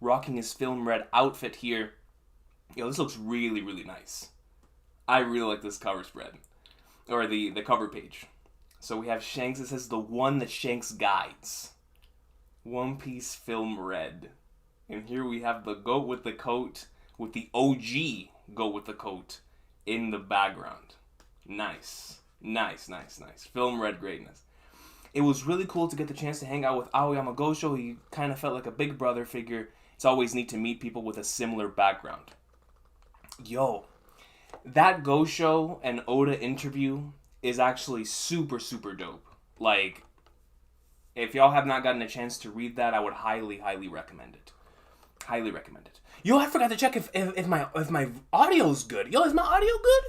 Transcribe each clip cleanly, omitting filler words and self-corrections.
rocking his film red outfit here. Yo, this looks really, really nice. I really like this cover spread. Or the cover page. So we have Shanks. It says the one that Shanks guides. One Piece film red. And here we have the goat with the coat. With the OG goat with the coat in the background. Nice. Nice, nice, nice. Film red greatness. It was really cool to get the chance to hang out with Aoyama Gosho. He kind of felt like a big brother figure. It's always neat to meet people with a similar background. Yo, that Gosho and Oda interview is actually super, super dope. Like, if y'all have not gotten a chance to read that, I would highly, highly recommend it. Highly recommend it. Yo, I forgot to check if my audio's good. Yo, is my audio good?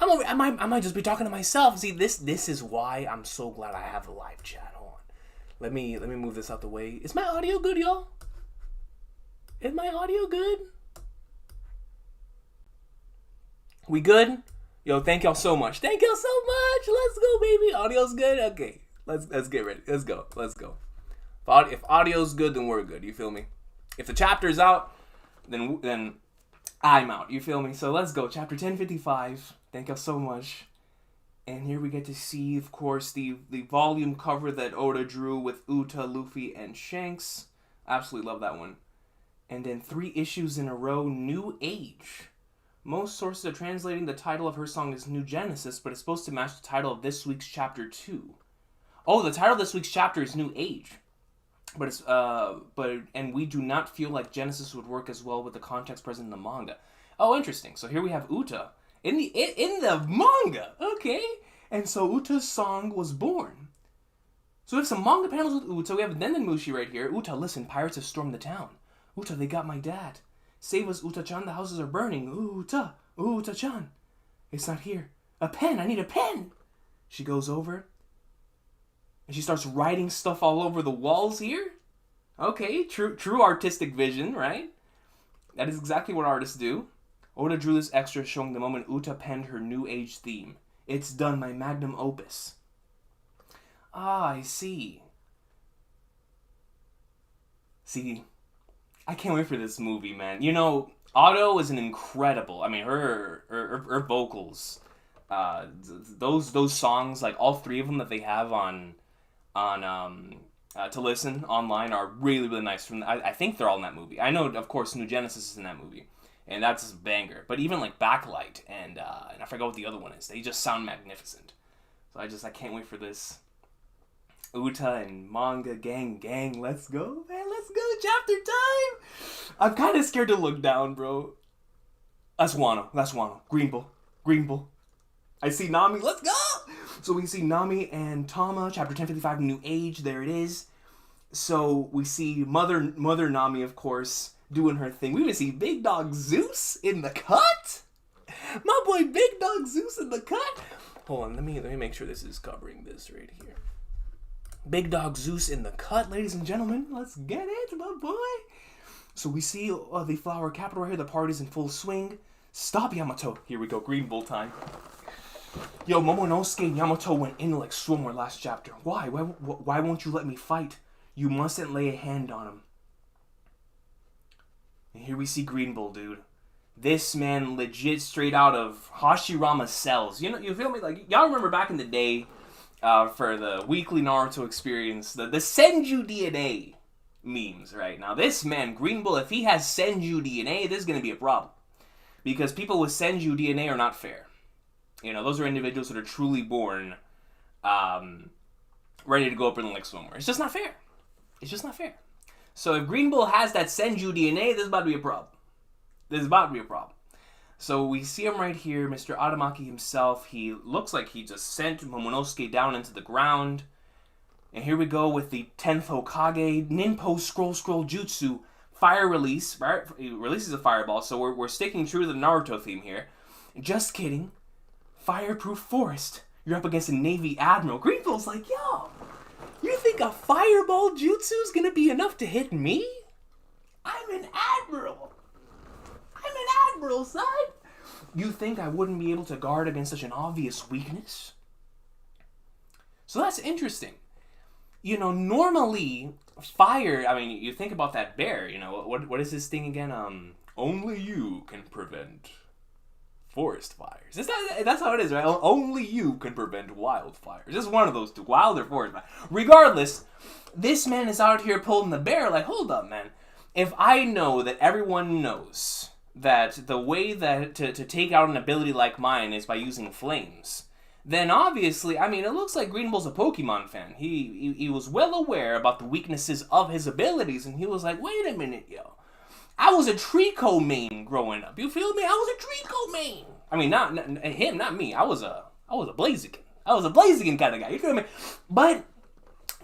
I might just be talking to myself. See, this is why I'm so glad I have a live chat. Hold on. Let me move this out the way. Is my audio good, y'all? Is my audio good? We good? Yo, thank y'all so much. Thank y'all so much. Let's go, baby. Audio's good? Okay. Let's get ready. Let's go. Let's go. If audio's good, then we're good. You feel me? If the chapter's out, then I'm out. You feel me? So let's go. Chapter 1055. Thank y'all so much. And here we get to see, of course, the volume cover that Oda drew with Uta, Luffy, and Shanks. Absolutely love that one. And then 3 issues in a row, New Age. Most sources are translating the title of her song as New Genesis, but it's supposed to match the title of this week's chapter 2. Oh, the title of this week's chapter is New Age. And we do not feel like Genesis would work as well with the context present in the manga. Oh, interesting. So here we have Uta in the manga. Okay. And so Uta's song was born. So we have some manga panels with Uta. We have Dendenmushi right here. Uta, listen, pirates have stormed the town. Uta, they got my dad. Save us, Uta-chan, the houses are burning. Uta, Uta-chan. It's not here. A pen, I need a pen. She goes over, and she starts writing stuff all over the walls here. Okay, true artistic vision, right? That is exactly what artists do. Oda drew this extra showing the moment Uta penned her New Age theme. It's done, my magnum opus. Ah, I see. See, I can't wait for this movie, man. You know, Otto is an incredible. I mean, her vocals, those songs, like all 3 of them that they have on to listen online are really, really nice. I think they're all in that movie. I know, of course, New Genesis is in that movie, and that's a banger. But even like Backlight and I forgot what the other one is. They just sound magnificent. So I can't wait for this. Uta and manga gang, let's go, man, let's go, chapter time! I'm kind of scared to look down, bro. That's Wano, Green Bull. I see Nami, let's go! So we see Nami and Tama, chapter 1055, New Age, there it is. So we see Mother Nami, of course, doing her thing. We even see Big Dog Zeus in the cut? My boy Big Dog Zeus in the cut? Hold on, let me make sure this is covering this right here. Big Dog Zeus in the cut, ladies and gentlemen. Let's get it, my boy. So we see the flower capital right here. The party's in full swing. Stop, Yamato. Here we go. Green Bull time. Yo, Momonosuke and Yamato went in like swimwear last chapter. Why? Why won't you let me fight? You mustn't lay a hand on him. And here we see Green Bull, dude. This man legit straight out of Hashirama's cells. You know, you feel me? Like, y'all remember back in the day, for the weekly Naruto experience, the Senju DNA memes, right? Now this man, Green Bull, if he has Senju DNA, this is going to be a problem. Because people with Senju DNA are not fair. You know, those are individuals that are truly born ready to go up in the like swimwear. It's just not fair. It's just not fair. So if Green Bull has that Senju DNA, this is about to be a problem. This is about to be a problem. So we see him right here, Mr. Adamaki himself. He looks like he just sent Momonosuke down into the ground. And here we go with the 10th Hokage, Ninpo Scroll Jutsu, fire release, right? He releases a fireball, so we're sticking true to the Naruto theme here. Just kidding. Fireproof forest. You're up against a Navy Admiral. Green Bull's like, yo, you think a fireball jutsu is gonna be enough to hit me? I'm an admiral. I'm an admiral, son. You think I wouldn't be able to guard against such an obvious weakness? So that's interesting. You know, normally, fire, I mean, you think about that bear, you know, what is this thing again? Only you can prevent forest fires. That's how it is, right? Only you can prevent wildfires. Just one of those two, wild or forest fire. Regardless, this man is out here pulling the bear. Like, hold up, man. If I know that everyone knows that the way that to take out an ability like mine is by using flames, then obviously, I mean, it looks like Green Bull's a Pokemon fan. He was well aware about the weaknesses of his abilities, and he was like, wait a minute, yo. I was a Trico main growing up. You feel me? I was a Trico main. I mean, not him, not me. I was a Blaziken. I was a Blaziken kind of guy. You feel me? But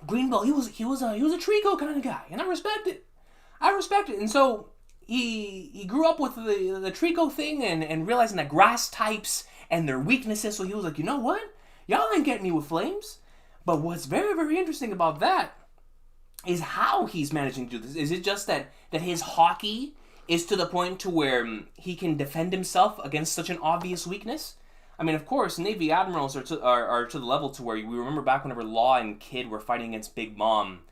Green Bull, he was a Trico kind of guy, and I respect it. And so he grew up with the Trico thing and realizing that grass types and their weaknesses. So he was like, you know what? Y'all ain't getting me with flames. But what's very, very interesting about that is how he's managing to do this. Is it just that his hockey is to the point to where he can defend himself against such an obvious weakness? I mean, of course, Navy Admirals are to the level to where we remember back whenever Law and Kid were fighting against Big Mom,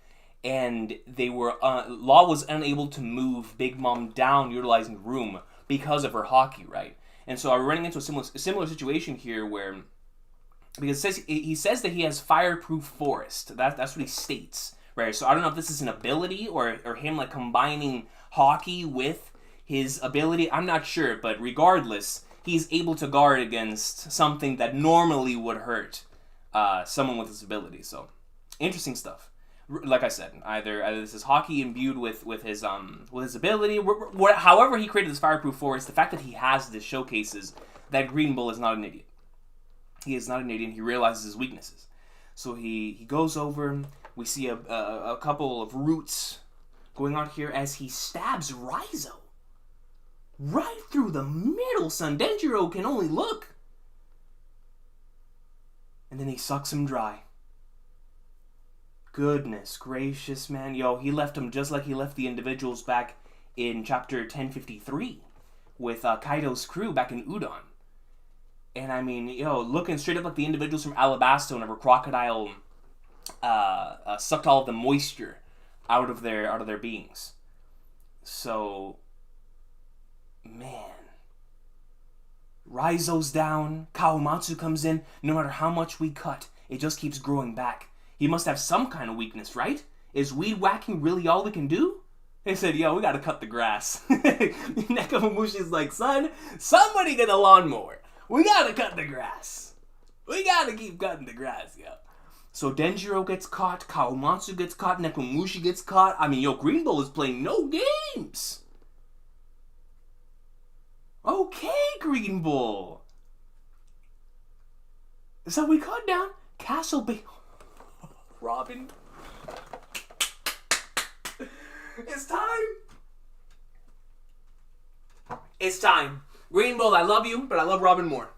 and they were Law was unable to move Big Mom down utilizing room because of her hockey, right? And so I'm running into a similar situation here where, because he says that he has fireproof forest. That's what he states. Right, so I don't know if this is an ability or him like combining hockey with his ability. I'm not sure, but regardless, he's able to guard against something that normally would hurt someone with his ability. So, interesting stuff. Like I said, either this is hockey imbued with his ability. However, he created this fireproof forest. The fact that he has this showcases that Green Bull is not an idiot. He is not an idiot. He realizes his weaknesses. So he goes over. We see a couple of roots going on here as he stabs Raizo. Right through the middle, son. Denjiro can only look. And then he sucks him dry. Goodness gracious, man. Yo, he left him just like he left the individuals back in chapter 1053 with Kaido's crew back in Udon. And I mean, yo, looking straight up like the individuals from Alabasta whenever Crocodile sucked all of the moisture out of their beings. So, man, Raizo's down. Kawamatsu comes in. No matter how much we cut, it just keeps growing back. He must have some kind of weakness, right? Is weed whacking really all we can do? They said, yo, we gotta cut the grass. Nekamushi's like, son, somebody get a lawnmower. We gotta cut the grass. We gotta keep cutting the grass, yo. So Denjiro gets caught, Kawamatsu gets caught, Nekomushi gets caught. I mean, yo, Green Bull is playing no games. Okay, Green Bull. So we cut down Castle Bay. Robin. It's time. It's time. Green Bull, I love you, but I love Robin more.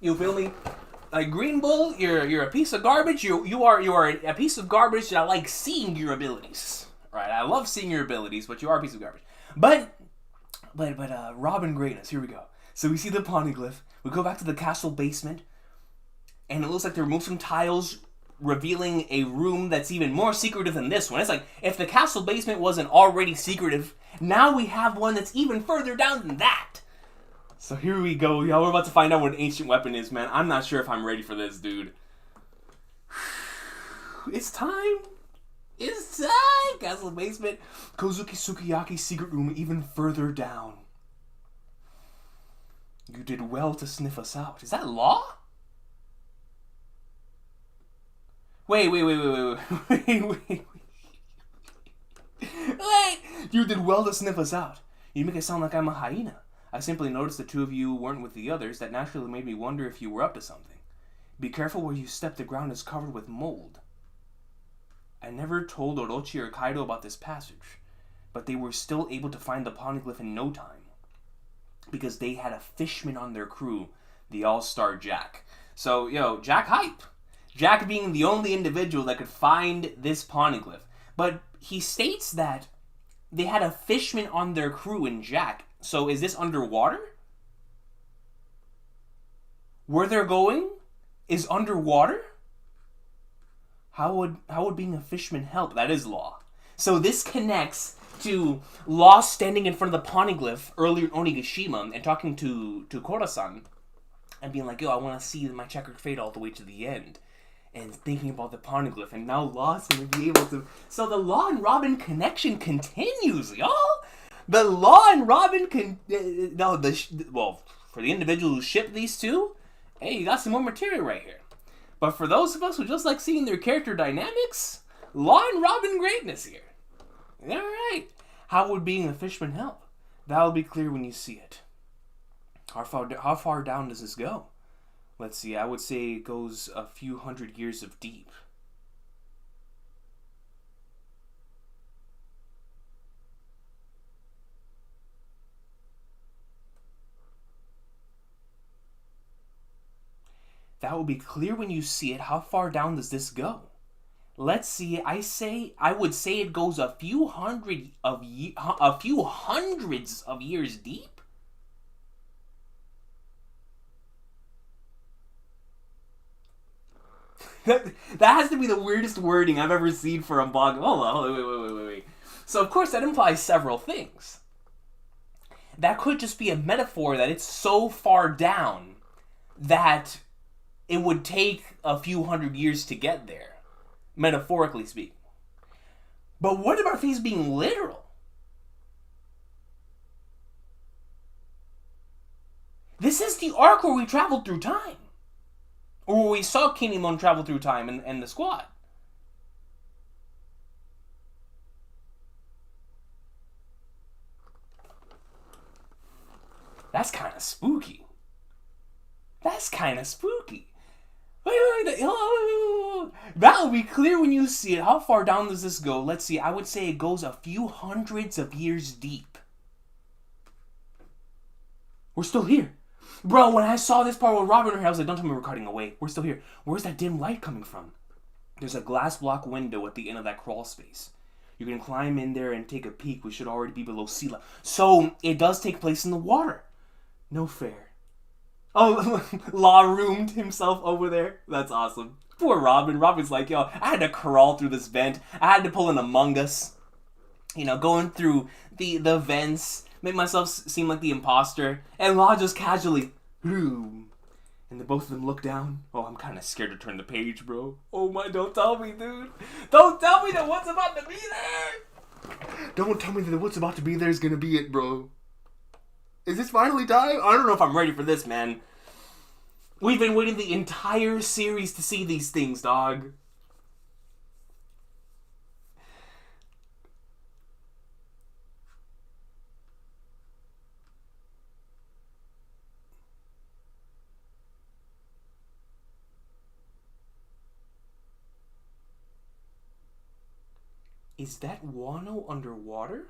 You feel me? Like Green Bull, you're a piece of garbage. You are a piece of garbage that I like seeing your abilities. Right? I love seeing your abilities, but you are a piece of garbage. But Robin greatness. Here we go. So we see the poneglyph. We go back to the castle basement, and it looks like they removed some tiles, revealing a room that's even more secretive than this one. It's like, if the castle basement wasn't already secretive, now we have one that's even further down than that. So here we go, y'all. We're about to find out what an ancient weapon is, man. I'm not sure if I'm ready for this, dude. It's time. It's time. Castle basement. Kozuki Sukiyaki's secret room even further down. You did well to sniff us out. Is that Law? Wait. Wait. You did well to sniff us out. You make it sound like I'm a hyena. I simply noticed the two of you weren't with the others. That naturally made me wonder if you were up to something. Be careful where you step. The ground is covered with mold. I never told Orochi or Kaido about this passage, but they were still able to find the poneglyph in no time, because they had a fishman on their crew, the All-Star Jack. So, yo, Jack hype. Jack being the only individual that could find this poneglyph. But he states that they had a fishman on their crew in Jack. So is this underwater? Where they're going is underwater? How would being a fishman help? That is Law. So this connects to Law standing in front of the poneglyph earlier in Onigashima and talking to Korasan and being like, yo, I want to see my checkered fate all the way to the end. And thinking about the poneglyph, and now Law's going to be able to... So the Law and Robin connection continues, y'all! The Law and Robin well, for the individual who shipped these two, hey, you got some more material right here. But for those of us who just like seeing their character dynamics, Law and Robin greatness here. Alright. How would being a fishman help? That'll be clear when you see it. How far down does this go? Let's see, I would say it goes a few hundred years of deep. That will be clear when you see it. How far down does this go? Let's see. I would say it goes a few hundreds of years deep. That has to be the weirdest wording I've ever seen for a manga. Hold on, wait. So of course that implies several things. That could just be a metaphor that it's so far down that it would take a few hundred years to get there, metaphorically speaking. But what about if he's being literal? This is the arc where we traveled through time. Or where we saw Kinemon travel through time and the squad. That's kind of spooky. Wait. That'll be clear when you see it. How far down does this go? Let's see. I would say it goes a few hundreds of years deep. We're still here. Bro, when I saw this part with Robin here, I was like, don't tell me we're cutting away. We're still here. Where's that dim light coming from? There's a glass block window at the end of that crawl space. You can climb in there and take a peek. We should already be below sea level. So, it does take place in the water. No fair. Oh, Law roomed himself over there. That's awesome. Poor Robin. Robin's like, yo, I had to crawl through this vent. I had to pull an Among Us. You know, going through the vents. Make myself seem like the imposter. And Law just casually, and then both of them look down. Oh, I'm kind of scared to turn the page, bro. Oh my, don't tell me, dude. Don't tell me that what's about to be there. Don't tell me that what's about to be there is going to be it, bro. Is this finally time? I don't know if I'm ready for this, man. We've been waiting the entire series to see these things, dog. Is that Wano underwater?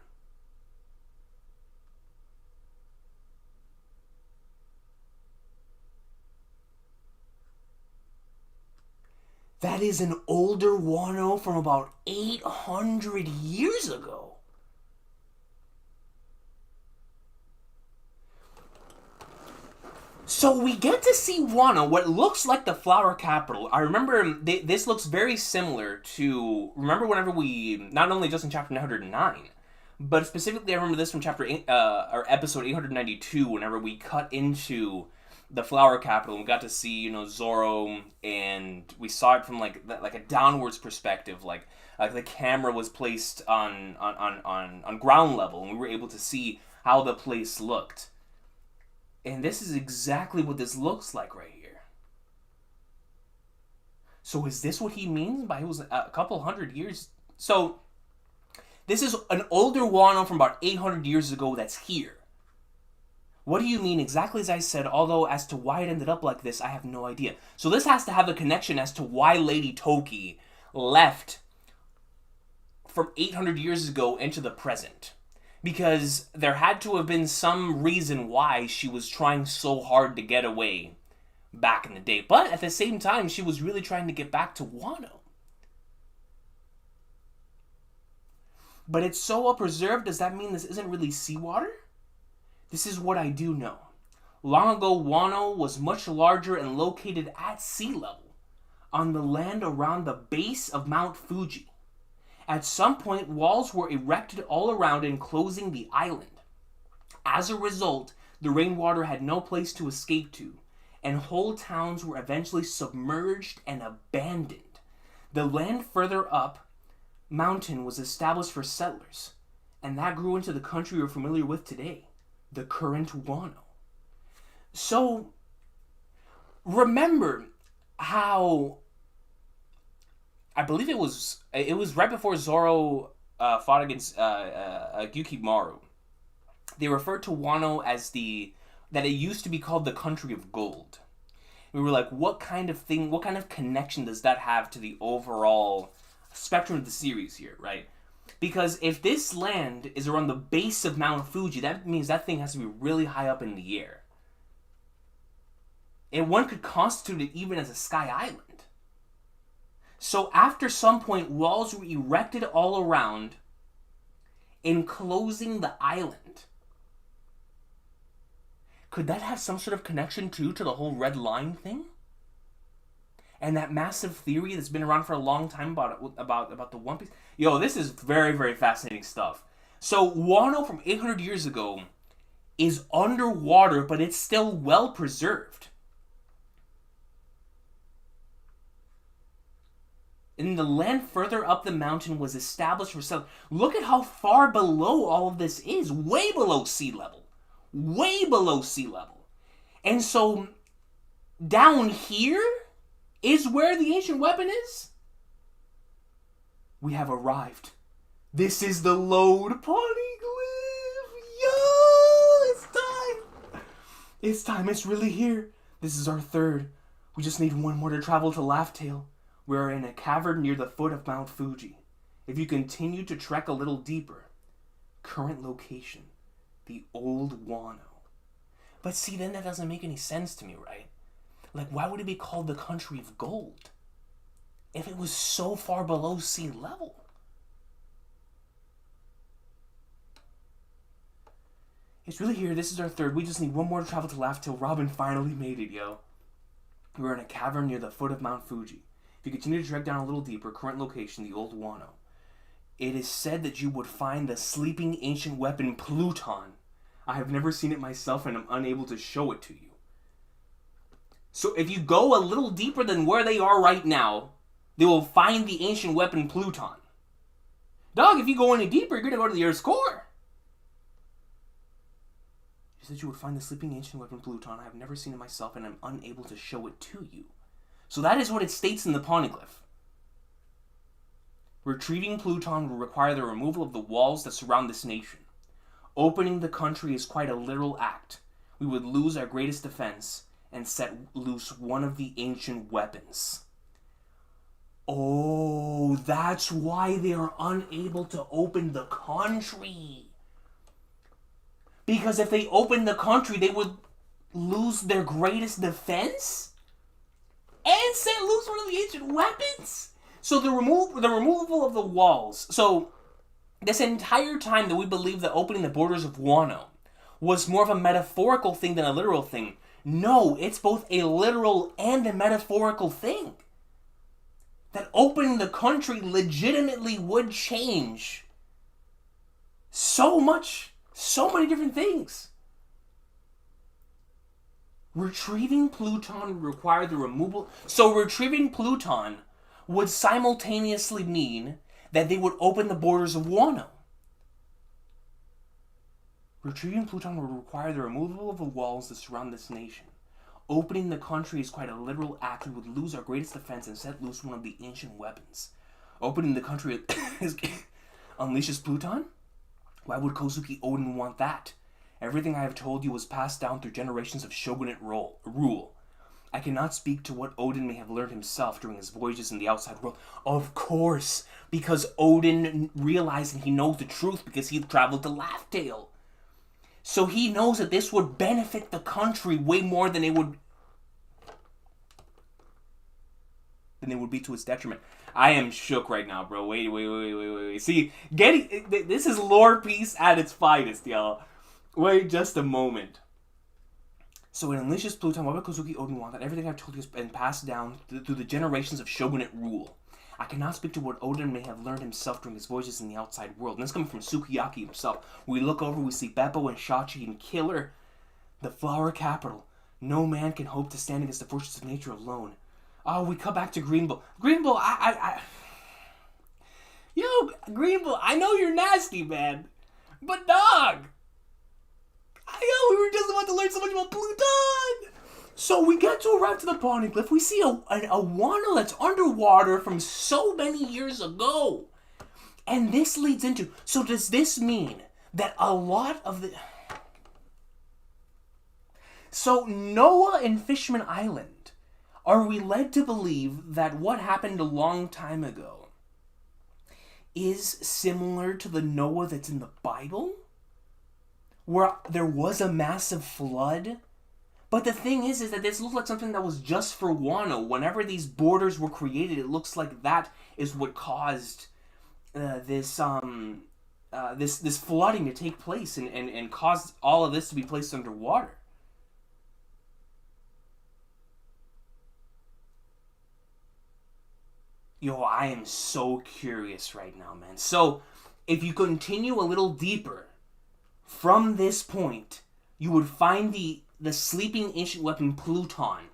That is an older Wano from about 800 years ago. So we get to see Wano, what looks like the flower capital. I remember this looks very similar to, remember whenever we, not only just in chapter 909, but specifically I remember this from chapter 8, or episode 892, whenever we cut into the flower capital and we got to see, you know, Zoro, and we saw it from like a downwards perspective, like the camera was placed on ground level and we were able to see how the place looked. And this is exactly what this looks like right here. So is this what he means by it was a couple hundred years? So this is an older Wano from about 800 years ago that's here. What do you mean exactly as I said, although as to why it ended up like this, I have no idea. So this has to have a connection as to why Lady Toki left from 800 years ago into the present. Because there had to have been some reason why she was trying so hard to get away back in the day. But at the same time, she was really trying to get back to Wano. But it's so well preserved, does that mean this isn't really seawater? This is what I do know. Long ago, Wano was much larger and located at sea level, on the land around the base of Mount Fuji. At some point, walls were erected all around enclosing the island. As a result, the rainwater had no place to escape to, and whole towns were eventually submerged and abandoned. The land further up mountain was established for settlers, and that grew into the country we're familiar with today, the current Wano. So, remember how I believe it was right before Zoro fought against Gyukimaru. They referred to Wano as that it used to be called the country of gold. We were like, what kind of connection does that have to the overall spectrum of the series here, right? Because if this land is around the base of Mount Fuji, that means that thing has to be really high up in the air. And one could constitute it even as a sky island. So after some point, walls were erected all around, enclosing the island. Could that have some sort of connection too to the whole red line thing? And that massive theory that's been around for a long time about the One Piece? Yo, this is very, very fascinating stuff. So Wano from 800 years ago is underwater, but it's still well preserved. And the land further up the mountain was established for settlers. Look at how far below all of this is. Way below sea level. Way below sea level. And so, down here is where the ancient weapon is. We have arrived. This is the Lode Poneglyph. Yo, it's time. It's time. It's really here. This is our third. We just need one more to travel to Laugh Tale. We are in a cavern near the foot of Mount Fuji. If you continue to trek a little deeper, current location, the old Wano. But see, then that doesn't make any sense to me, right? Like, why would it be called the country of gold if it was so far below sea level? It's really here. This is our third. We just need one more to travel to Laugh till Robin finally made it, yo. We're in a cavern near the foot of Mount Fuji. If you continue to trek down a little deeper, current location, the old Wano. It is said that you would find the sleeping ancient weapon Pluton. I have never seen it myself and I'm unable to show it to you. So if you go a little deeper than where they are right now, they will find the ancient weapon Pluton. Dog, if you go any deeper, you're going to go to the Earth's core. It said you would find the sleeping ancient weapon Pluton. I have never seen it myself and I'm unable to show it to you. So that is what it states in the Poneglyph. Retrieving Pluton will require the removal of the walls that surround this nation. Opening the country is quite a literal act. We would lose our greatest defense and set loose one of the ancient weapons. Oh, that's why they are unable to open the country. Because if they opened the country, they would lose their greatest defense? And set loose one of the ancient weapons? So the removal of the walls. So this entire time that we believe that opening the borders of Wano was more of a metaphorical thing than a literal thing. No, it's both a literal and a metaphorical thing. That opening the country legitimately would change so much, so many different things. Retrieving Pluton would require the removal. So retrieving Pluton would simultaneously mean that they would open the borders of Wano. Retrieving Pluton would require the removal of the walls that surround this nation. Opening the country is quite a literal act. We would lose our greatest defense and set loose one of the ancient weapons. Opening the country unleashes Pluton? Why would Kozuki Oden want that? Everything I have told you was passed down through generations of shogunate rule. I cannot speak to what Oden may have learned himself during his voyages in the outside world. Of course, because Oden realized and he knows the truth because he traveled to Laugh Tale. So he knows that this would benefit the country way more than it would be to its detriment. I am shook right now, bro. Wait. See, this is lore piece at its finest, y'all. Wait just a moment. So it unleashes Pluton. Why would Kozuki Oden want that? Everything I've told you has been passed down through the generations of shogunate rule. I cannot speak to what Odin may have learned himself during his voyages in the outside world. And this coming from Sukiyaki himself. We look over, we see Beppo and Shachi and Killer, the flower capital. No man can hope to stand against the forces of nature alone. Oh, we come back to Green Bull. Green Bull, Yo, Green Bull, I know you're nasty, man. But dog! We were just about to learn so much about Pluton! So we get to arrive to the Poneglyph. We see a Wano that's underwater from so many years ago. And this leads into... So does this mean that a lot of the... So Noah and Fishman Island, are we led to believe that what happened a long time ago is similar to the Noah that's in the Bible? Where there was a massive flood? But the thing is that this looks like something that was just for Wano. Whenever these borders were created, it looks like that is what caused this flooding to take place and caused all of this to be placed underwater. Yo, I am so curious right now, man. So, if you continue a little deeper, from this point, you would find the sleeping ancient weapon Pluton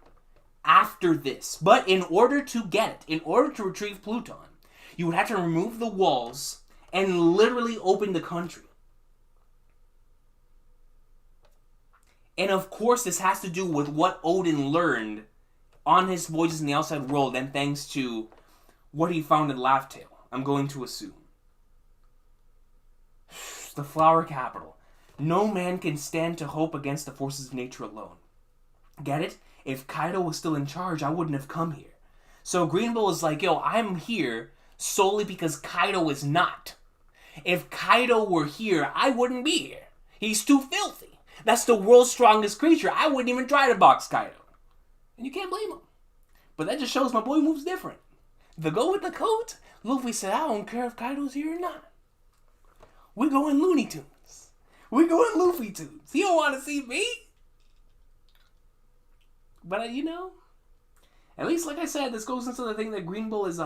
after this. But in order to get it, in order to retrieve Pluton, you would have to remove the walls and literally open the country. And of course, this has to do with what Odin learned on his voyages in the outside world, and thanks to what he found in Laugh-Tale, I'm going to assume. The flower capital. No man can stand to hope against the forces of nature alone. Get it? If Kaido was still in charge, I wouldn't have come here. So Green Bull is like, yo, I'm here solely because Kaido is not. If Kaido were here, I wouldn't be here. He's too filthy. That's the world's strongest creature. I wouldn't even try to box Kaido. And you can't blame him. But that just shows my boy moves different. The go with the coat, Luffy said, I don't care if Kaido's here or not. We going Looney Tunes. We going Luffy Tunes. He don't want to see me. But, at least like I said, this goes into the thing that Green Bull is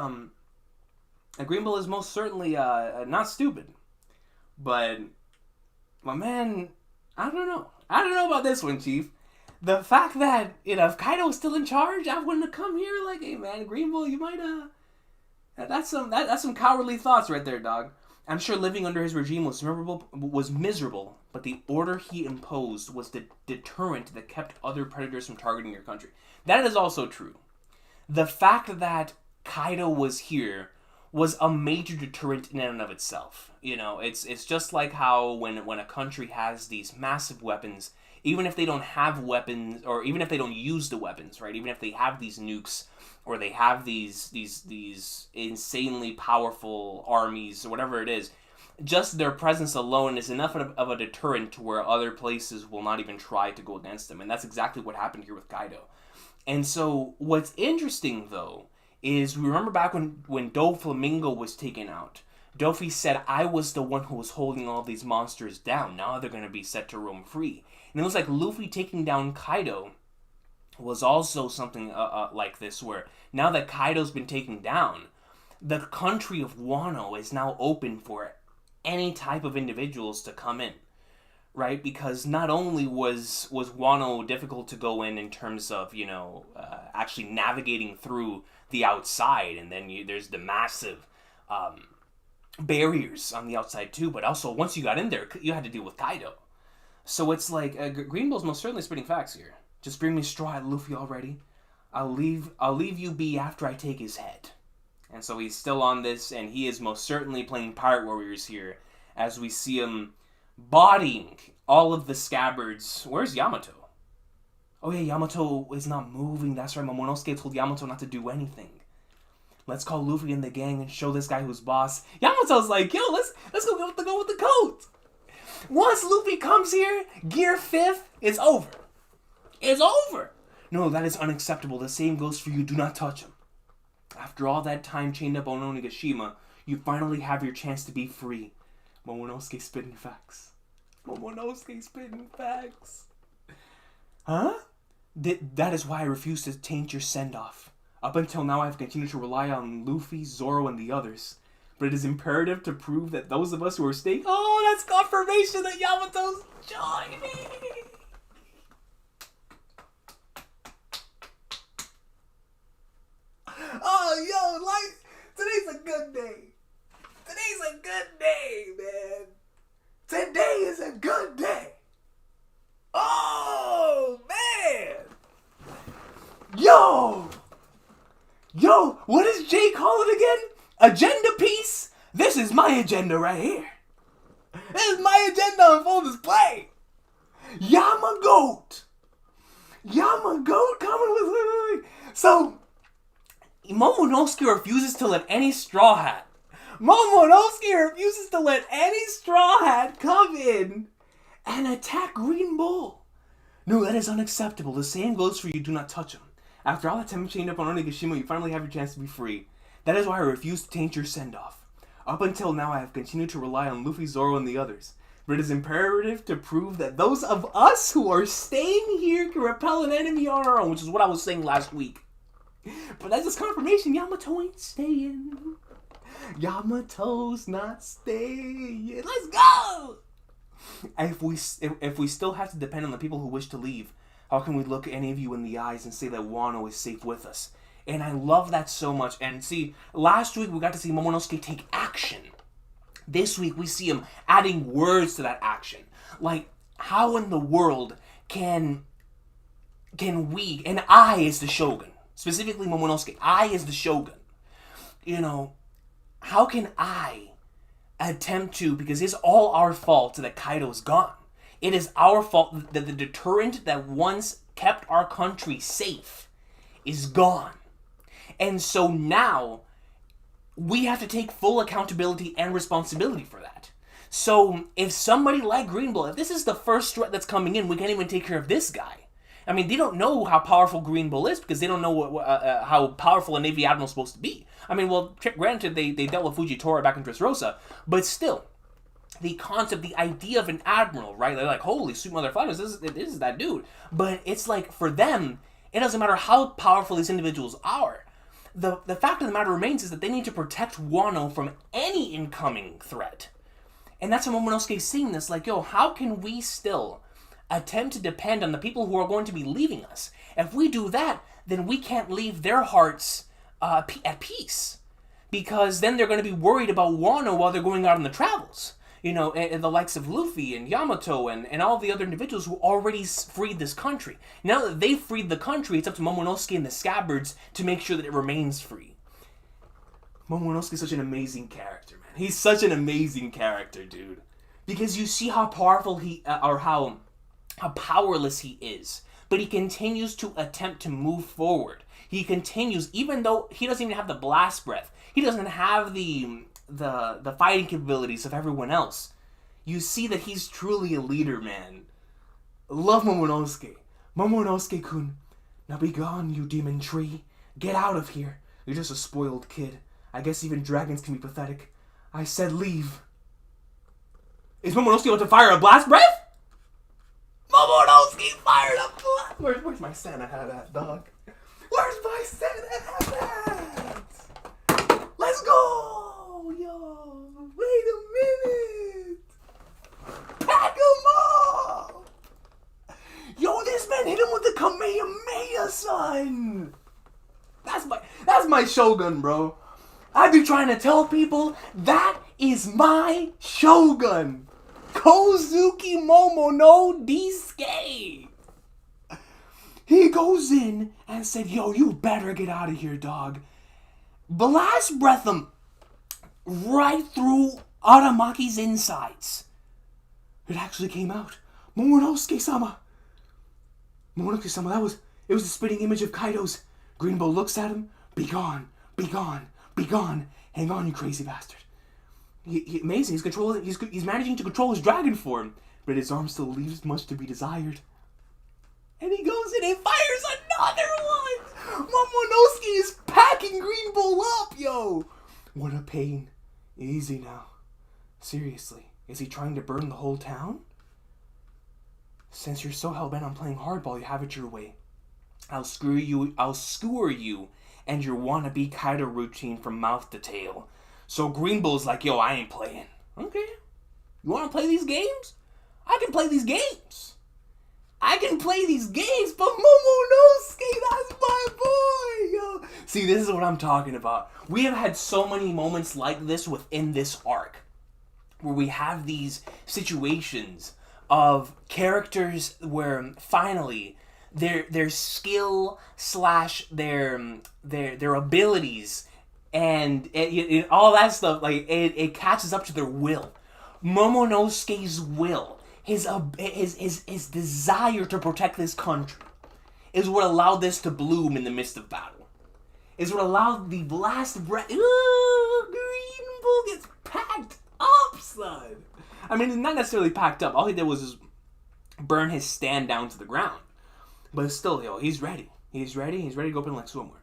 most certainly not stupid. But, my man, I don't know. I don't know about this one, Chief. The fact that, if Kaido was still in charge, I wouldn't have come here like, hey man, Green Bull, you might, that's some cowardly thoughts right there, dog. I'm sure living under his regime was miserable, but the order he imposed was the deterrent that kept other predators from targeting your country. That is also true. The fact that Kaido was here was a major deterrent in and of itself. It's just like how when a country has these massive weapons, even if they don't have weapons, or even if they don't use the weapons, right? Even if they have these nukes, or they have these insanely powerful armies, or whatever it is, just their presence alone is enough of a deterrent to where other places will not even try to go against them. And that's exactly what happened here with Kaido. And so, what's interesting, though, is we remember back when Doflamingo was taken out, Dofi said, I was the one who was holding all these monsters down. Now they're going to be set to roam free. And it was like Luffy taking down Kaido was also something like this, where now that Kaido's been taken down, the country of Wano is now open for any type of individuals to come in, right? Because not only was Wano difficult to go in terms of, actually navigating through the outside, and then there's the massive barriers on the outside too, but also once you got in there, you had to deal with Kaido. So it's like, Green Bull's most certainly spitting facts here. Just bring me straw at Luffy already. I'll leave you be after I take his head. And so he's still on this, and he is most certainly playing Pirate Warriors here, as we see him bodying all of the scabbards. Where's Yamato? Oh yeah, Yamato is not moving. That's right, Momonosuke told Yamato not to do anything. Let's call Luffy and the gang and show this guy who's boss. Yamato's like, yo, let's go with the coat. Once Luffy comes here, Gear 5th, it's over. It's over. No, that is unacceptable. The same goes for you. Do not touch him. After all that time chained up on Onigashima, you finally have your chance to be free. Momonosuke spitting facts. Momonosuke spitting facts. Huh? That is why I refuse to taint your send-off. Up until now, I have continued to rely on Luffy, Zoro, and the others. But it is imperative to prove that those of us who are staying... Oh, that's confirmation that Yamato's joining! Oh, yo, like, today's a good day. Today's a good day, man. Today is a good day. Oh, man. Yo, what does Jay call it again? Agenda piece? This is my agenda right here. This is my agenda on full display. Yamagoat coming with... So, Momonosuke refuses to let any Straw Hat come in and attack Green Bull. No, that is unacceptable. The same goes for you. Do not touch him. After all that time chained up on Onigashima, you finally have your chance to be free. That is why I refuse to taint your send-off. Up until now, I have continued to rely on Luffy, Zoro, and the others. But it is imperative to prove that those of us who are staying here can repel an enemy on our own, which is what I was saying last week. But that's just confirmation. Yamato ain't staying. Yamato's not staying. Let's go! And if we still have to depend on the people who wish to leave, how can we look any of you in the eyes and say that Wano is safe with us? And I love that so much. And see, last week we got to see Momonosuke take action. This week we see him adding words to that action. Like, how in the world can we, and I as the Shogun, specifically Momonosuke, I as the Shogun, you know, how can I attempt to, because it's all our fault that Kaido's gone. It is our fault that the deterrent that once kept our country safe is gone. And so now we have to take full accountability and responsibility for that. So if somebody like Green Bull, if this is the first threat that's coming in, we can't even take care of this guy. I mean, they don't know how powerful Green Bull is because they don't know how powerful a Navy Admiral is supposed to be. I mean, well, granted, they dealt with Fujitora back in Dressrosa, but still, the concept, the idea of an admiral, right? They're like, holy sweet mother flatters, this is that dude. But it's like, for them, it doesn't matter how powerful these individuals are. The fact of the matter remains is that they need to protect Wano from any incoming threat. And that's what Momonosuke's saying this, like, yo, how can we still attempt to depend on the people who are going to be leaving us? If we do that, then we can't leave their hearts at peace. Because then they're going to be worried about Wano while they're going out on the travels. You know, and the likes of Luffy and Yamato and all the other individuals who already freed this country. Now that they've freed the country, it's up to Momonosuke and the Scabbards to make sure that it remains free. Momonosuke is such an amazing character, man. He's such an amazing character, dude. Because you see how powerful how powerless he is. But he continues to attempt to move forward. He continues, even though he doesn't even have the blast breath. He doesn't have the fighting capabilities of everyone else. You see that he's truly a leader, man. Love Momonosuke. Momonosuke-kun. Now be gone, you demon tree. Get out of here. You're just a spoiled kid. I guess even dragons can be pathetic. I said leave. Is Momonosuke about to fire a blast breath? Momonosuke fired a blast... Where's my Santa hat at, dog? Where's my Santa hat? Let's go! Yo, wait a minute! Pack 'em all! Yo, this man hit him with the Kamehameha, son! That's my Shogun, bro. I be trying to tell people, that is my Shogun! Kozuki Momono Disuke! He goes in and said, yo, you better get out of here, dog. Blast breath him right through Aramaki's insides. It actually came out. Momonosuke-sama, it was a spitting image of Kaido's. Green Bull looks at him. Be gone, be gone, be gone. Hang on, you crazy bastard. Amazing, he's managing to control his dragon form, but his arm still leaves much to be desired. And he goes in and fires another one! Momonosuke is packing Green Bull up, yo! What a pain. Easy now. Seriously, is he trying to burn the whole town? Since you're so hell-bent on playing hardball, you have it your way. I'll skewer you and your wannabe Kaido routine from mouth to tail. So Green Bull's like, yo, I ain't playing. Okay. You want to play these games? I can play these games. I can play these games, but Momonosuke, that's my boy, yo. See, this is what I'm talking about. We have had so many moments like this within this arc, where we have these situations of characters where finally their skill slash their abilities and all that stuff, like it catches up to their will. Momonosuke's will, his desire to protect this country, is what allowed this to bloom in the midst of battle. Is what allowed the last breath. Ooh, Green Bull gets packed up, son. I mean, not necessarily packed up. All he did was just burn his stand down to the ground. But still, yo, he's ready. He's ready. He's ready to go up in like swimwear.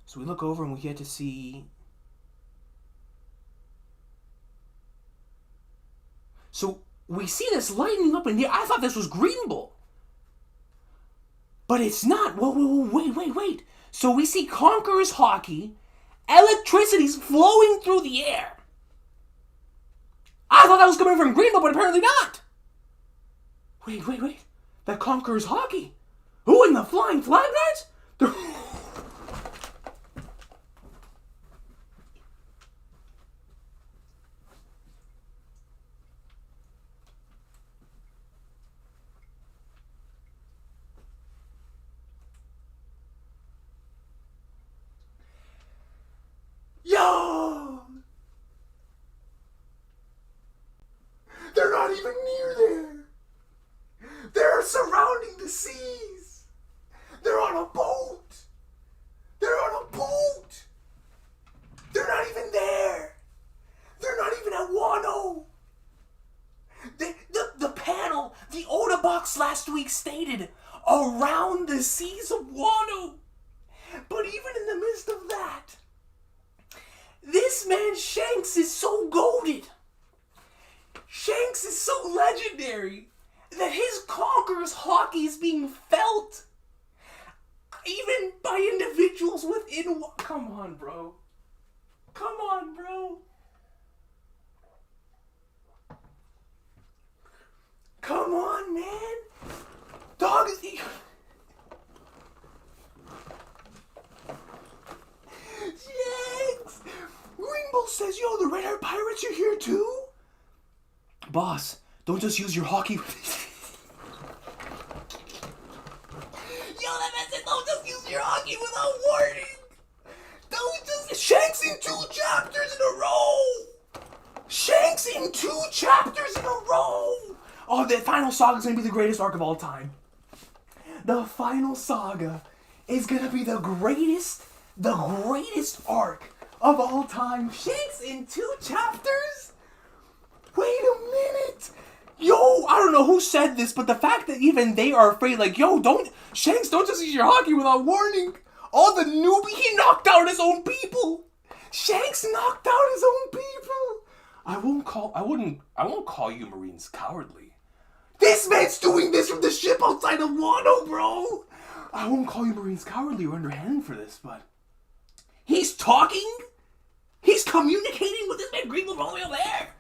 So we look over and we get to see. So we see this lightning up in the air. I thought this was Green Bull. But it's not. Whoa, wait. So we see Conqueror's Hockey. Electricity's flowing through the air. I thought that was coming from Green Bull, but apparently not. Wait. That Conqueror's Hockey. Who in the Flying Flag Knights? Yo! They're not even near there. They're surrounding the seas. They're on a boat. They're on a boat. They're not even there. They're not even at Wano. The panel, the Oda box last week stated, around the seas of Wano. But even in the midst of that, this man Shanks is so goated. Shanks is so legendary that his Conqueror's Hockey is being felt even by individuals within. Come on, bro. Come on, man. Dog is. Shanks! Green Bull says, yo, the Red Heart Pirates are here too? Boss, don't just use your hockey. Yo, that man said, don't just use your hockey without warning. Don't just. Shanks in 2 chapters in a row. Shanks in 2 chapters in a row. Oh, the final saga is going to be the greatest arc of all time. The final saga is going to be the greatest arc of all time. Shanks in 2 chapters? Wait a minute. Yo, I don't know who said this, but the fact that even they are afraid, like, yo, Shanks, don't just use your hockey without warning. All the newbie, he knocked out his own people. Shanks knocked out his own people. I won't call you Marines cowardly. This man's doing this from the ship outside of Wano, bro. I won't call you Marines cowardly or underhanded for this, but he's talking? He's communicating with this man Green Bull all the way over there.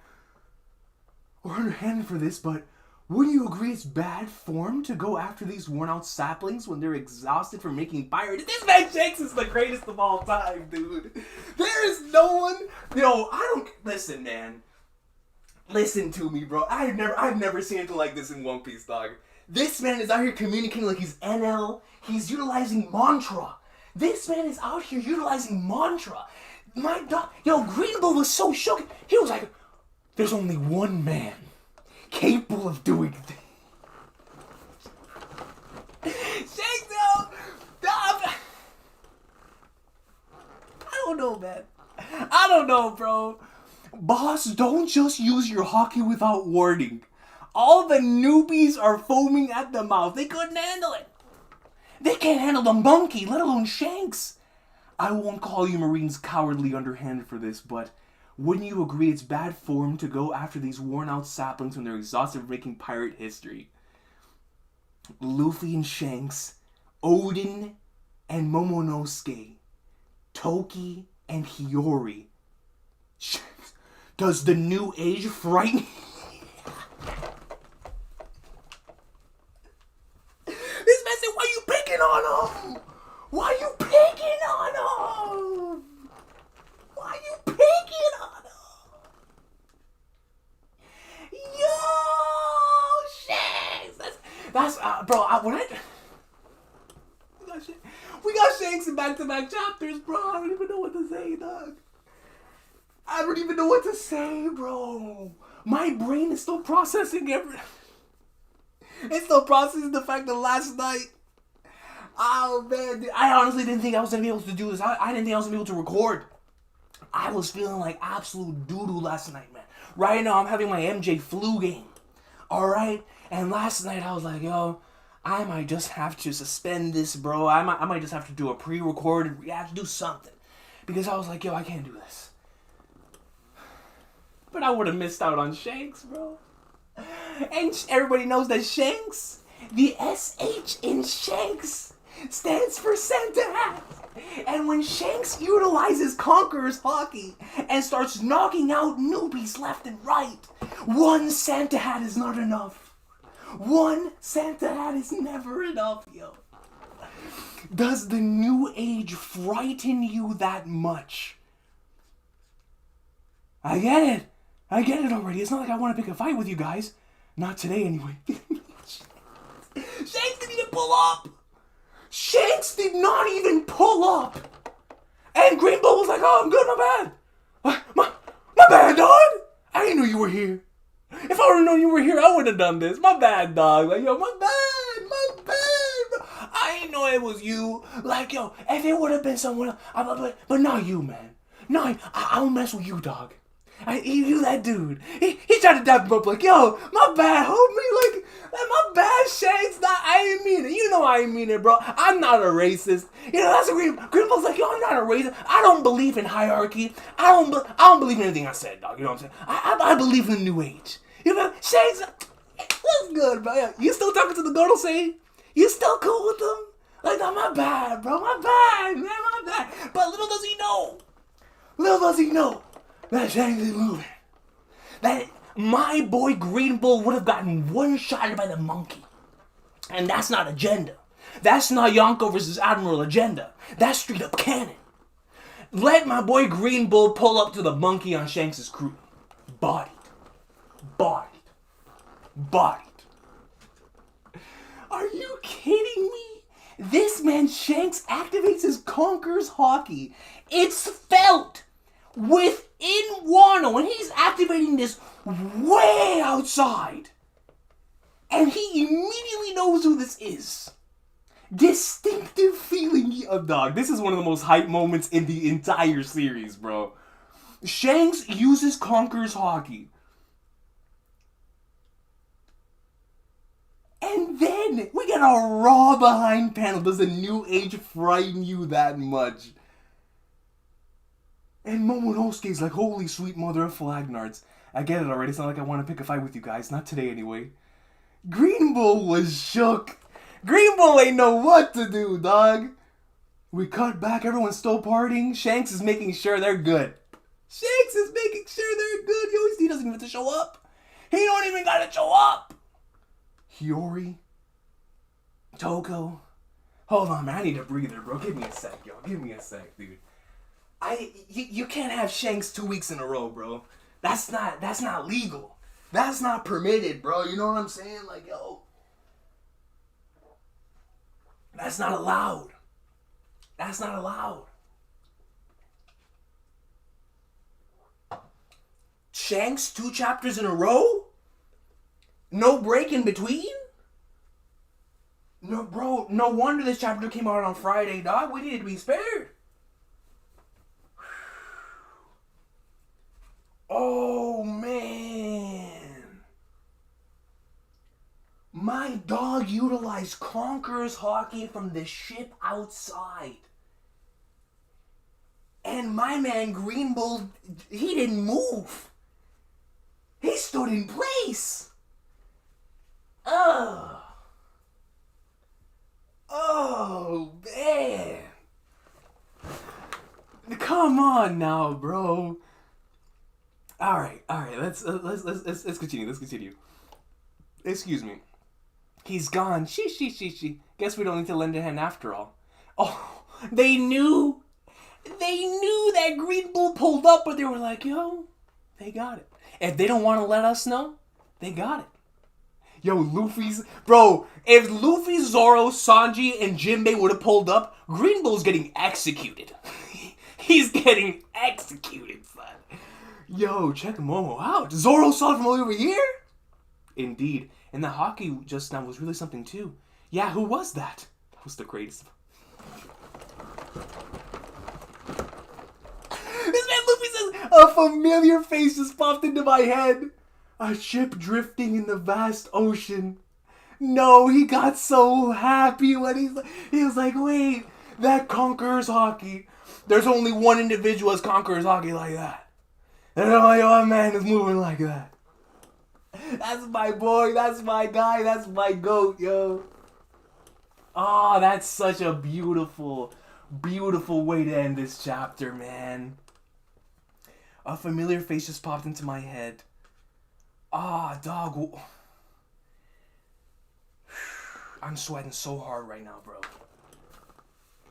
Or underhanded for this, but wouldn't you agree it's bad form to go after these worn out saplings when they're exhausted from making pirates? This man Shanks is the greatest of all time, dude. There is no one. Listen, man. Listen to me, bro. I've never seen anything like this in One Piece, dog. This man is out here communicating like he's NL. He's utilizing mantra. This man is out here utilizing mantra. My dog. Yo, Green Bull was so shook. He was like, there's only one man capable of doing things. Shake down. I don't know, man. I don't know, bro. Boss, don't just use your hockey without warning. All the newbies are foaming at the mouth. They couldn't handle it. They can't handle the monkey, let alone Shanks. I won't call you Marines cowardly underhanded for this, but wouldn't you agree it's bad form to go after these worn-out saplings when they're exhausted from making pirate history? Luffy and Shanks, Odin and Momonosuke Toki, and Hiyori. Does the new age frighten This man said, why you picking on him? Why you picking on him? Why you picking on him? Yo, Shanks. That's bro. We got Shanks in back-to-back chapters, bro. I don't even know what to say, dog. I don't even know what to say, bro. My brain is still processing It's still processing the fact that last night. Oh man, dude, I honestly didn't think I was gonna be able to do this. I didn't think I was gonna be able to record. I was feeling like absolute doo-doo last night, man. Right now, I'm having my MJ flu game. Alright? And last night, I was like, yo, I might just have to suspend this, bro. I might just have to do a pre-recorded react, do something. Because I was like, yo, I can't do this. But I would have missed out on Shanks, bro. And everybody knows that Shanks, the SH in Shanks, stands for Santa Hat. And when Shanks utilizes Conqueror's Hockey and starts knocking out newbies left and right, one Santa Hat is not enough. One Santa Hat is never enough, yo. Does the new age frighten you that much? I get it. I get it already. It's not like I want to pick a fight with you guys. Not today, anyway. Shanks didn't even pull up. Shanks did not even pull up. And Green Bull was like, oh, I'm good, my bad. My bad, dog. I didn't know you were here. If I would have known you were here, I would have done this. My bad, dog. Like, yo, my bad. Bro. I didn't know it was you. Like, yo, if it would have been someone else, but not you, man. No, I don't mess with you, dog. You that dude. He tried to dap him up like, yo, my bad, homie. Like, my bad, Shanks. I ain't mean it. You know I ain't mean it, bro. I'm not a racist. You know, that's a Greenball's like, yo, I'm not a racist. I don't believe in hierarchy. I don't believe in anything I said, dog. You know what I'm saying? I believe in the new age. You know, Shanks, what's good, bro? You still talking to the Gorosei? You still cool with them? Like, no, my bad, bro. My bad, man. My bad. But little does he know. That Shanks is moving. That my boy Green Bull would have gotten one-shotted by the monkey. And that's not agenda. That's not Yonko versus Admiral agenda. That's straight up canon. Let my boy Green Bull pull up to the monkey on Shanks' crew. Bodied. Are you kidding me? This man Shanks activates his Conqueror's Hockey. It's felt within Wano, and he's activating this way outside. And he immediately knows who this is. Distinctive feeling of dog. This is one of the most hype moments in the entire series, bro. Shanks uses Conqueror's Hockey. And then we get a raw behind panel. Does the new age frighten you that much? And Momonosuke's like, holy sweet mother of Flagnards. I get it already. It's not like I want to pick a fight with you guys. Not today, anyway. Green Bull was shook. Green Bull ain't know what to do, dog. We cut back. Everyone's still partying. Shanks is making sure they're good. He doesn't even have to show up. He don't even gotta show up. Hiyori. Toko. Hold on, man. I need a breather, bro. Give me a sec, yo. Give me a sec, dude. You can't have Shanks 2 weeks in a row, bro. That's not legal. That's not permitted, bro. You know what I'm saying? Like, yo. That's not allowed. Shanks 2 chapters in a row? No break in between? No, bro. No wonder this chapter came out on Friday, dog. We needed to be spared. Oh, man. My dog utilized Conqueror's Hockey from the ship outside. And my man Green Bull, he didn't move. He stood in place. Oh, man. Come on now, bro. All right. Let's continue. Let's continue. Excuse me. He's gone. She. Guess we don't need to lend a hand after all. Oh, they knew that Green Bull pulled up, but they were like, yo, they got it. If they don't want to let us know, they got it. Yo, if Luffy, Zoro, Sanji, and Jinbei would have pulled up, Green Bull's getting executed. He's getting executed, son. Yo, check Momo out. Zoro saw it from over here? Indeed. And the hockey just now was really something too. Yeah, who was that? That was the greatest. This man Luffy says, a familiar face just popped into my head. A ship drifting in the vast ocean. No, he got so happy when he was like, wait, that Conqueror's hockey. There's only one individual as Conqueror's hockey like that. There's only one man who's moving like that. That's my boy, that's my guy, that's my goat, yo. Oh, that's such a beautiful, beautiful way to end this chapter, man. A familiar face just popped into my head. Ah, dog. I'm sweating so hard right now, bro.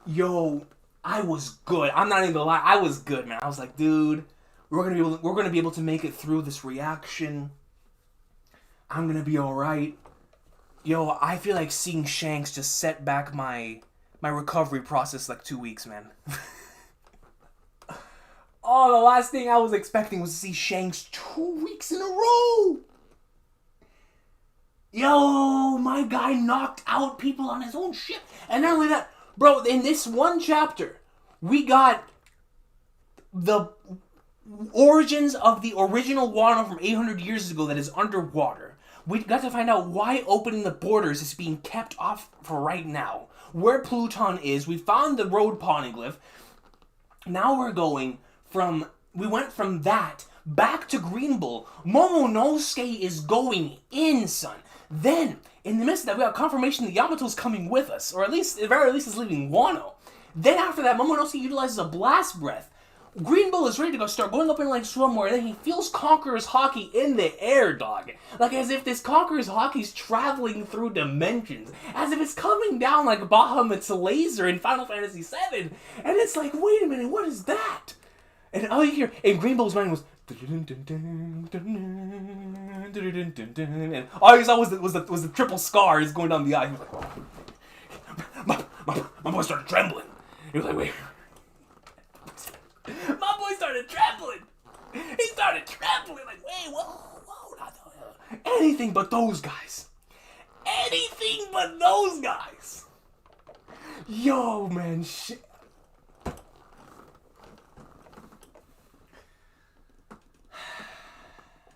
Yo, I was good. I'm not even gonna lie. I was good, man. I was like, dude, we're gonna be able to make it through this reaction. I'm gonna be all right. Yo, I feel like seeing Shanks just set back my recovery process like 2 weeks, man. Oh, the last thing I was expecting was to see Shanks 2 weeks in a row. Yo, my guy knocked out people on his own ship. And not only that, bro, in this one chapter, we got the origins of the original Wano from 800 years ago that is underwater. We got to find out why opening the borders is being kept off for right now. Where Pluton is. We found the road poneglyph. Now we went from that back to Green Bull. Momonosuke is going in, son. Then, in the midst of that, we got confirmation that Yamato's coming with us. Or at the very least is leaving Wano. Then after that, Momonosuke utilizes a blast breath. Green Bull is ready to start going up in like somewhere, and then he feels Conqueror's hockey in the air, dog. Like as if this Conqueror's hockey's traveling through dimensions. As if it's coming down like Bahamut's laser in Final Fantasy VII. And it's like, wait a minute, what is that? And all you hear in Green Bull's mind was... And all you saw was the triple scars going down the eye. He was like, my boy started trembling. He was like, wait... My boy started trembling. He started trembling. Like, wait, whoa. Anything but those guys. Anything but those guys. Yo, man, shit.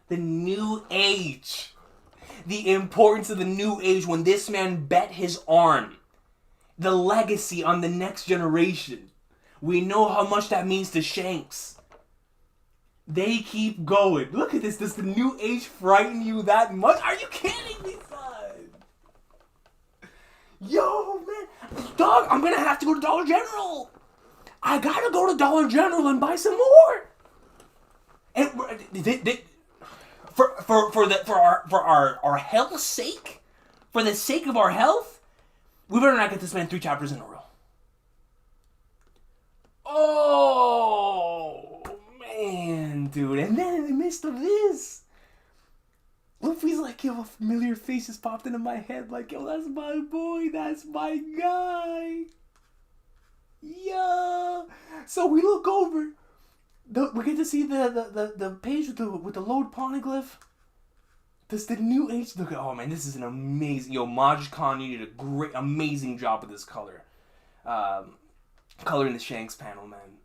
The new age. The importance of the new age when this man bet his arm. The legacy on the next generation. We know how much that means to Shanks. They keep going. Look at this. Does the new age frighten you that much? Are you kidding me, son? Yo, man. Dog, I'm going to have to go to Dollar General. I got to go to Dollar General and buy some more. And for our health's sake, for the sake of our health, we better not get this man 3 chapters in a row. Oh, man, dude. And then in the midst of this, Luffy's like, yo, a familiar face just popped into my head. Like, yo, that's my boy. That's my guy. Yo. So we look over. We get to see the page with the load poneglyph. Does the new age look? Oh, man, this is an amazing... Yo, Maj Khan, you did a amazing job with this color. Coloring the Shanks panel, man.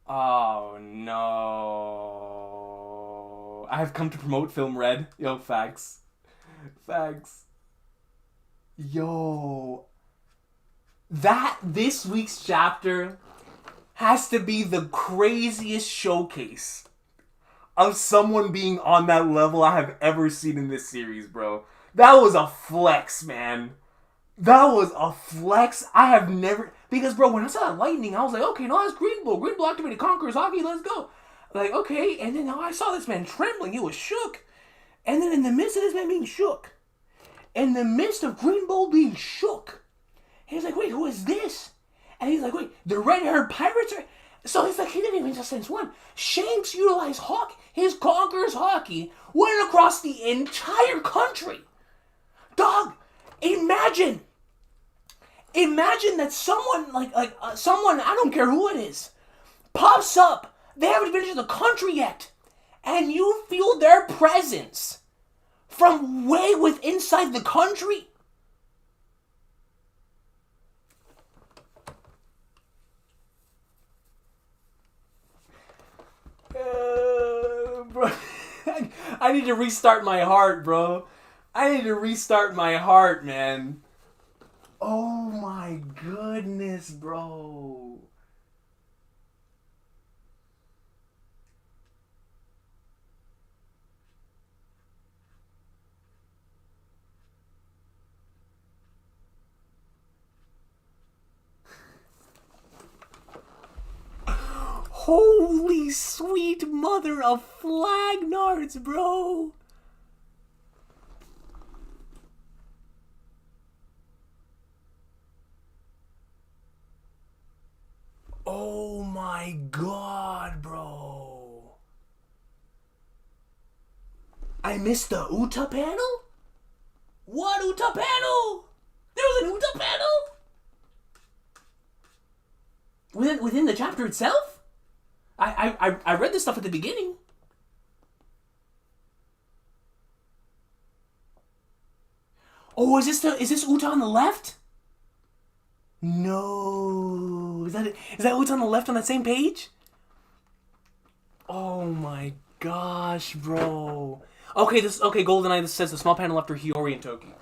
Oh, no. I have come to promote Film Red. Yo, facts. Facts. Yo. This week's chapter has to be the craziest showcase of someone being on that level I have ever seen in this series, bro. That was a flex, man. That was a flex. I have never... Because, bro, when I saw that lightning, I was like, okay, no, that's Green Bull. Green Bull activated Conqueror's Hockey, let's go. Like, okay, and then I saw this man trembling. He was shook. And then in the midst of this man being shook, in the midst of Green Bull being shook, he's like, wait, who is this? And he's like, wait, the red-haired pirates are... So he's like, he didn't even just sense one. Shanks utilized his Conqueror's Hockey, went across the entire country. Dog, imagine that someone, someone, I don't care who it is, pops up. They haven't finished the country yet. And you feel their presence from way within inside the country. Bro, I need to restart my heart, bro. I need to restart my heart, man. Oh my goodness, bro. Holy sweet mother of flagnards, bro. Oh my god, bro. I missed the Uta panel? What Uta panel? There was an Uta panel? Within the chapter itself? I read this stuff at the beginning. Oh, is this Uta on the left? No. Is that Uta on the left on that same page? Oh my gosh, bro. Okay, GoldenEye, this says the small panel after Hiyori and Toki.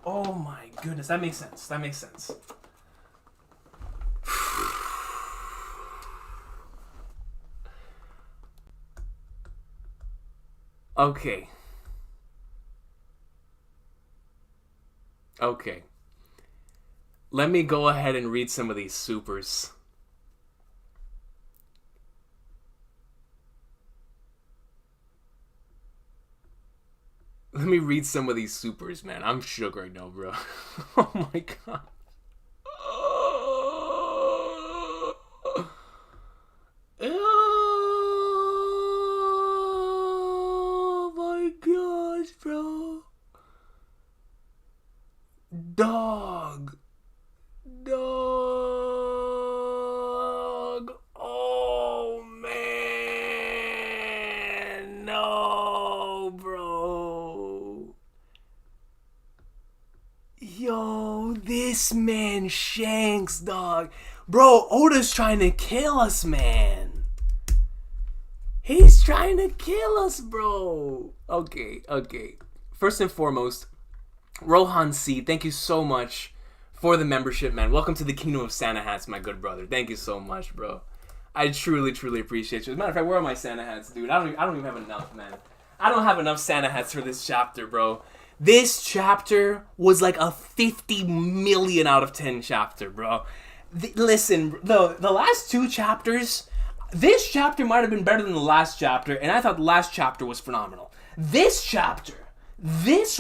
Oh my goodness, that makes sense. That makes sense. Okay. Okay. Let me go ahead and read some of these supers. Let me read some of these supers, man. I'm shook right now, bro. Oh my god. Oh my gosh, bro. Dog. Oh man. No, bro. Yo, this man Shanks, dog. Bro, Oda's trying to kill us, man. He's trying to kill us, bro. Okay. First and foremost, Rohan C, thank you so much for the membership, man. Welcome to the Kingdom of Santa Hats, my good brother. Thank you so much, bro. I truly appreciate you. As a matter of fact, where are my Santa hats, dude? I don't even have enough, man. I don't have enough Santa hats for this chapter, bro. This chapter was like a 50 million out of 10 chapter, bro. Listen, the last two chapters, this chapter might have been better than the last chapter, and I thought the last chapter was phenomenal. This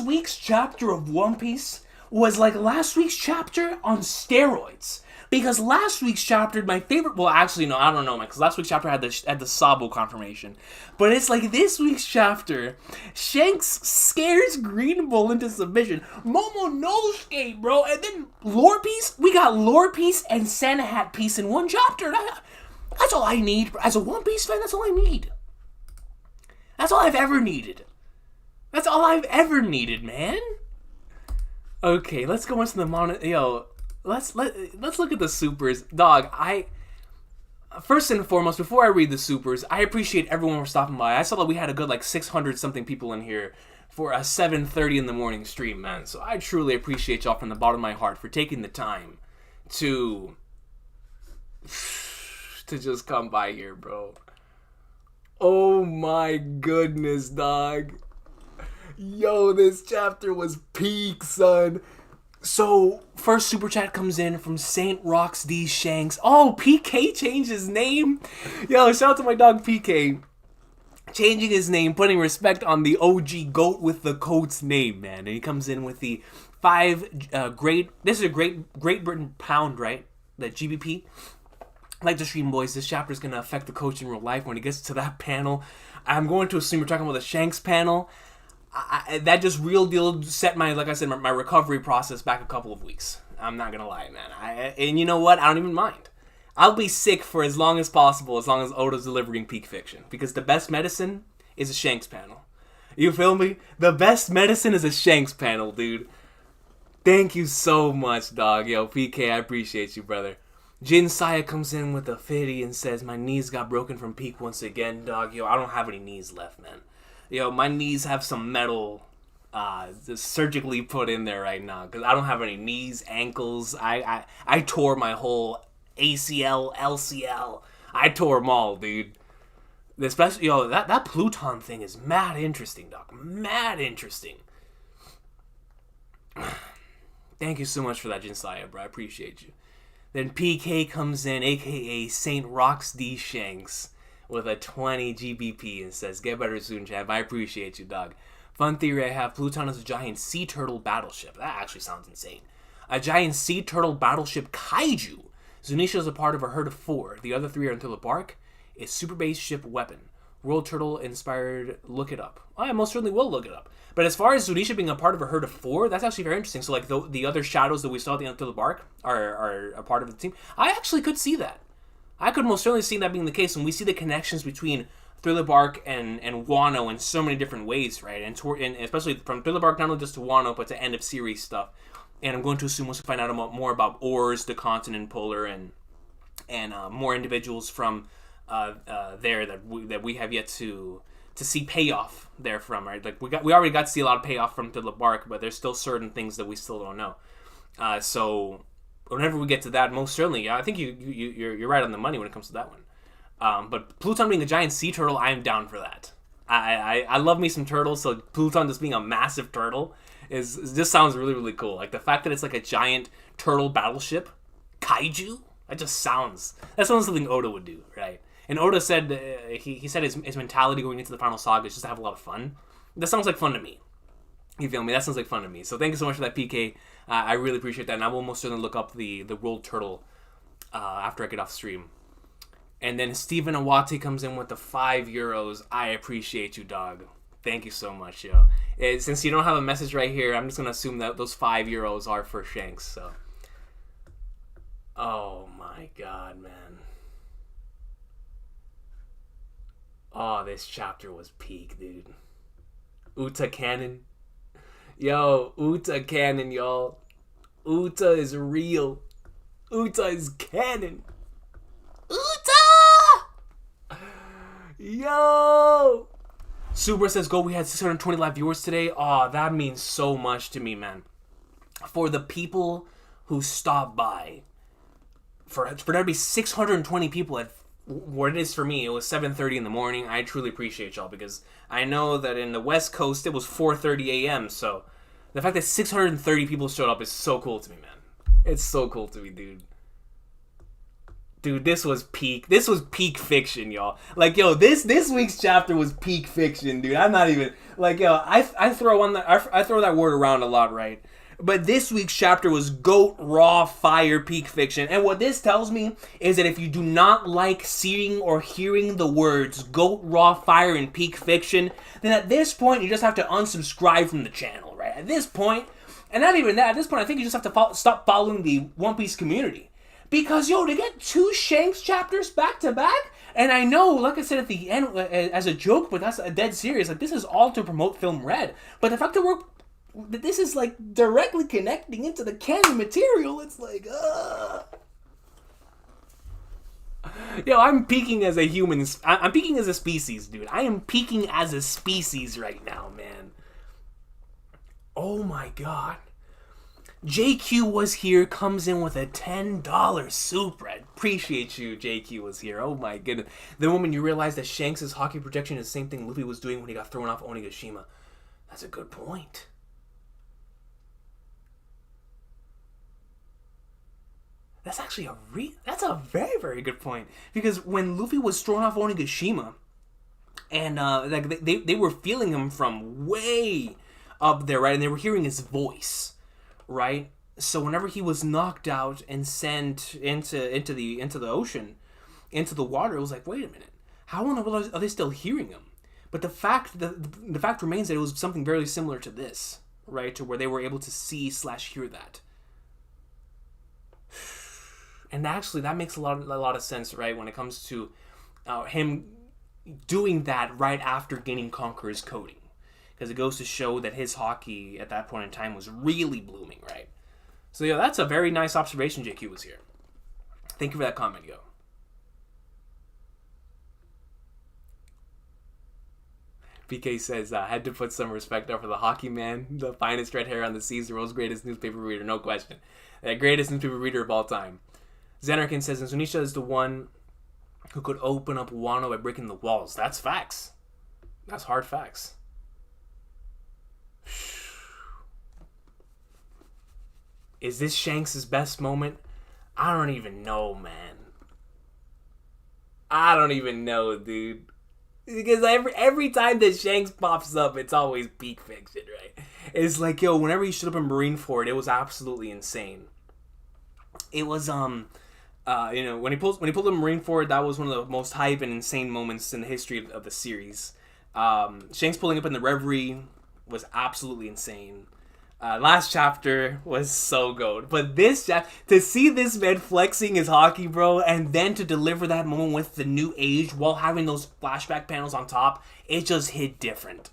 week's chapter of One Piece was like last week's chapter on steroids. Because last week's chapter, my favorite... Well, actually, no, I don't know, man. Because last week's chapter had the Sabo confirmation. But it's like this week's chapter, Shanks scares Green Bull into submission. Momonosuke, bro. And then Lore Piece. We got Lore Piece and Santa Hat Piece in one chapter. That's all I need. As a One Piece fan, that's all I need. That's all I've ever needed. That's all I've ever needed, man. Okay, let's go into the let's look at the supers. Dog, first and foremost, before I read the supers, I appreciate everyone for stopping by. I saw that we had a good 600 something people in here for a 7:30 in the morning stream, man. So I truly appreciate y'all from the bottom of my heart for taking the time to just come by here, bro. Oh my goodness, dog. Yo, this chapter was peak, son. So, first super chat comes in from Saint Rocks D Shanks. Oh, PK changed his name. Yo, shout out to my dog PK. Changing his name, putting respect on the OG GOAT with the coat's name, man. And he comes in with the this is a Great Britain pound, right? The GBP. Like the stream, boys, this chapter is going to affect the coach in real life. When he gets to that panel, I'm going to assume we're talking about the Shanks panel. That just real deal set like I said, my recovery process back a couple of weeks. I'm not gonna lie, man. And you know what? I don't even mind. I'll be sick for as long as possible, as long as Oda's delivering peak fiction. Because the best medicine is a Shanks panel. You feel me? The best medicine is a Shanks panel, dude. Thank you so much, dog. Yo, PK, I appreciate you, brother. Jin Saya comes in with a 50 and says, my knees got broken from peak once again, dog. Yo, I don't have any knees left, man. Yo, my knees have some metal surgically put in there right now because I don't have any knees, ankles. I tore my whole ACL, LCL. I tore them all, dude. Especially, yo, that Pluton thing is mad interesting, dog. Mad interesting. Thank you so much for that, Jinsaya, bro. I appreciate you. Then PK comes in, a.k.a. Saint Rocks D Shanks, with a 20 GBP and says, get better soon, Chav. I appreciate you, dog. Fun theory I have, Pluton is a giant sea turtle battleship. That actually sounds insane. A giant sea turtle battleship kaiju. Zunisha is a part of a herd of 4. The other 3 are until the bark. It's super base ship weapon. World Turtle inspired, look it up. I most certainly will look it up. But as far as Zunisha being a part of a herd of 4, that's actually very interesting. So like the other shadows that we saw at the until the bark are a part of the team. I actually could see that. I could most certainly see that being the case when we see the connections between Thriller Bark and Wano in so many different ways, right? And especially from Thriller Bark, not only just to Wano, but to end of series stuff. And I'm going to assume once we find out more about Oars, the continent Polar, and more individuals from there that we have yet to see payoff there from, right? Like we already got to see a lot of payoff from Thriller Bark, but there's still certain things that we still don't know. So whenever we get to that, most certainly, yeah, I think you're right on the money when it comes to that one. But Pluton being a giant sea turtle, I am down for that. I love me some turtles, so Pluton just being a massive turtle just sounds really, really cool. Like the fact that it's like a giant turtle battleship, kaiju, that sounds something Oda would do, right? And Oda said he said his mentality going into the final saga is just to have a lot of fun. That sounds like fun to me. You feel me? That sounds like fun to me. So thank you so much for that, PK. I really appreciate that, and I will most certainly look up the World Turtle after I get off stream. And then Stephen Awate comes in with the €5. I appreciate you, dog. Thank you so much, yo. Since you don't have a message right here, I'm just gonna assume that those €5 are for Shanks. So, oh my god, man. Oh, this chapter was peak, dude. Uta Cannon. Yo, Uta Cannon, y'all. Uta is real. Uta is canon. Uta! Yo! Super says, go, we had 620 live viewers today. Oh, that means so much to me, man. For the people who stopped by, for there to be 620 people at what it is for me, it was 7:30 in the morning. I truly appreciate y'all, because I know that in the West Coast it was 4:30 a.m. So the fact that 630 people showed up is so cool to me, man. It's so cool to me, dude. Dude, this was peak fiction, y'all. Like, yo, this week's chapter was peak fiction, dude. I'm not even like, yo, I throw that word around a lot, right? But this week's chapter was GOAT raw fire peak fiction. And what this tells me is that if you do not like seeing or hearing the words GOAT raw fire and peak fiction, then at this point you just have to unsubscribe from the channel, right? At this point, and not even that, at this point I think you just have to stop following the One Piece community. Because, yo, to get 2 Shanks chapters back to back, and I know, like I said at the end as a joke, but that's a dead serious, like this is all to promote Film Red. But the fact that this is like directly connecting into the canon material, it's like, yo, I'm peaking as a human. I'm peaking as a species, dude. I am peaking as a species right now, man. Oh my god. JQ was here, comes in with a $10 super. I appreciate you, JQ was here. Oh my goodness. The moment you realize that Shanks' hockey projection is the same thing Luffy was doing when he got thrown off Onigashima. That's a good point. That's actually that's a very, very good point. Because when Luffy was thrown off Onigashima, and like they were feeling him from way up there, right? And they were hearing his voice, right? So whenever he was knocked out and sent into the ocean, into the water, it was like, wait a minute, how in the world are they still hearing him? But the fact remains that it was something very similar to this, right? To where they were able to see/hear that. And actually, that makes a lot of sense, right? When it comes to him doing that right after gaining Conqueror's coating, because it goes to show that his Haki at that point in time was really blooming, right? So yeah, that's a very nice observation. JQ was here. Thank you for that comment, yo. BK says, had to put some respect up for the Hockey Man, the finest red hair on the seas, the world's greatest newspaper reader, no question. The greatest newspaper reader of all time. Xanarkin says, and Zunisha is the one who could open up Wano by breaking the walls. That's facts. That's hard facts. Is this Shanks' best moment? I don't even know, man. I don't even know, dude. Because every time that Shanks pops up, it's always peak fiction, right? It's like, yo, whenever he showed up in Marineford, it was absolutely insane. It was, when he pulled up in Marineford, that was one of the most hype and insane moments in the history of the series. Shanks pulling up in the Reverie was absolutely insane. Last chapter was so good. But this chapter, to see this man flexing his Haki, bro, and then to deliver that moment with the new age while having those flashback panels on top, it just hit different.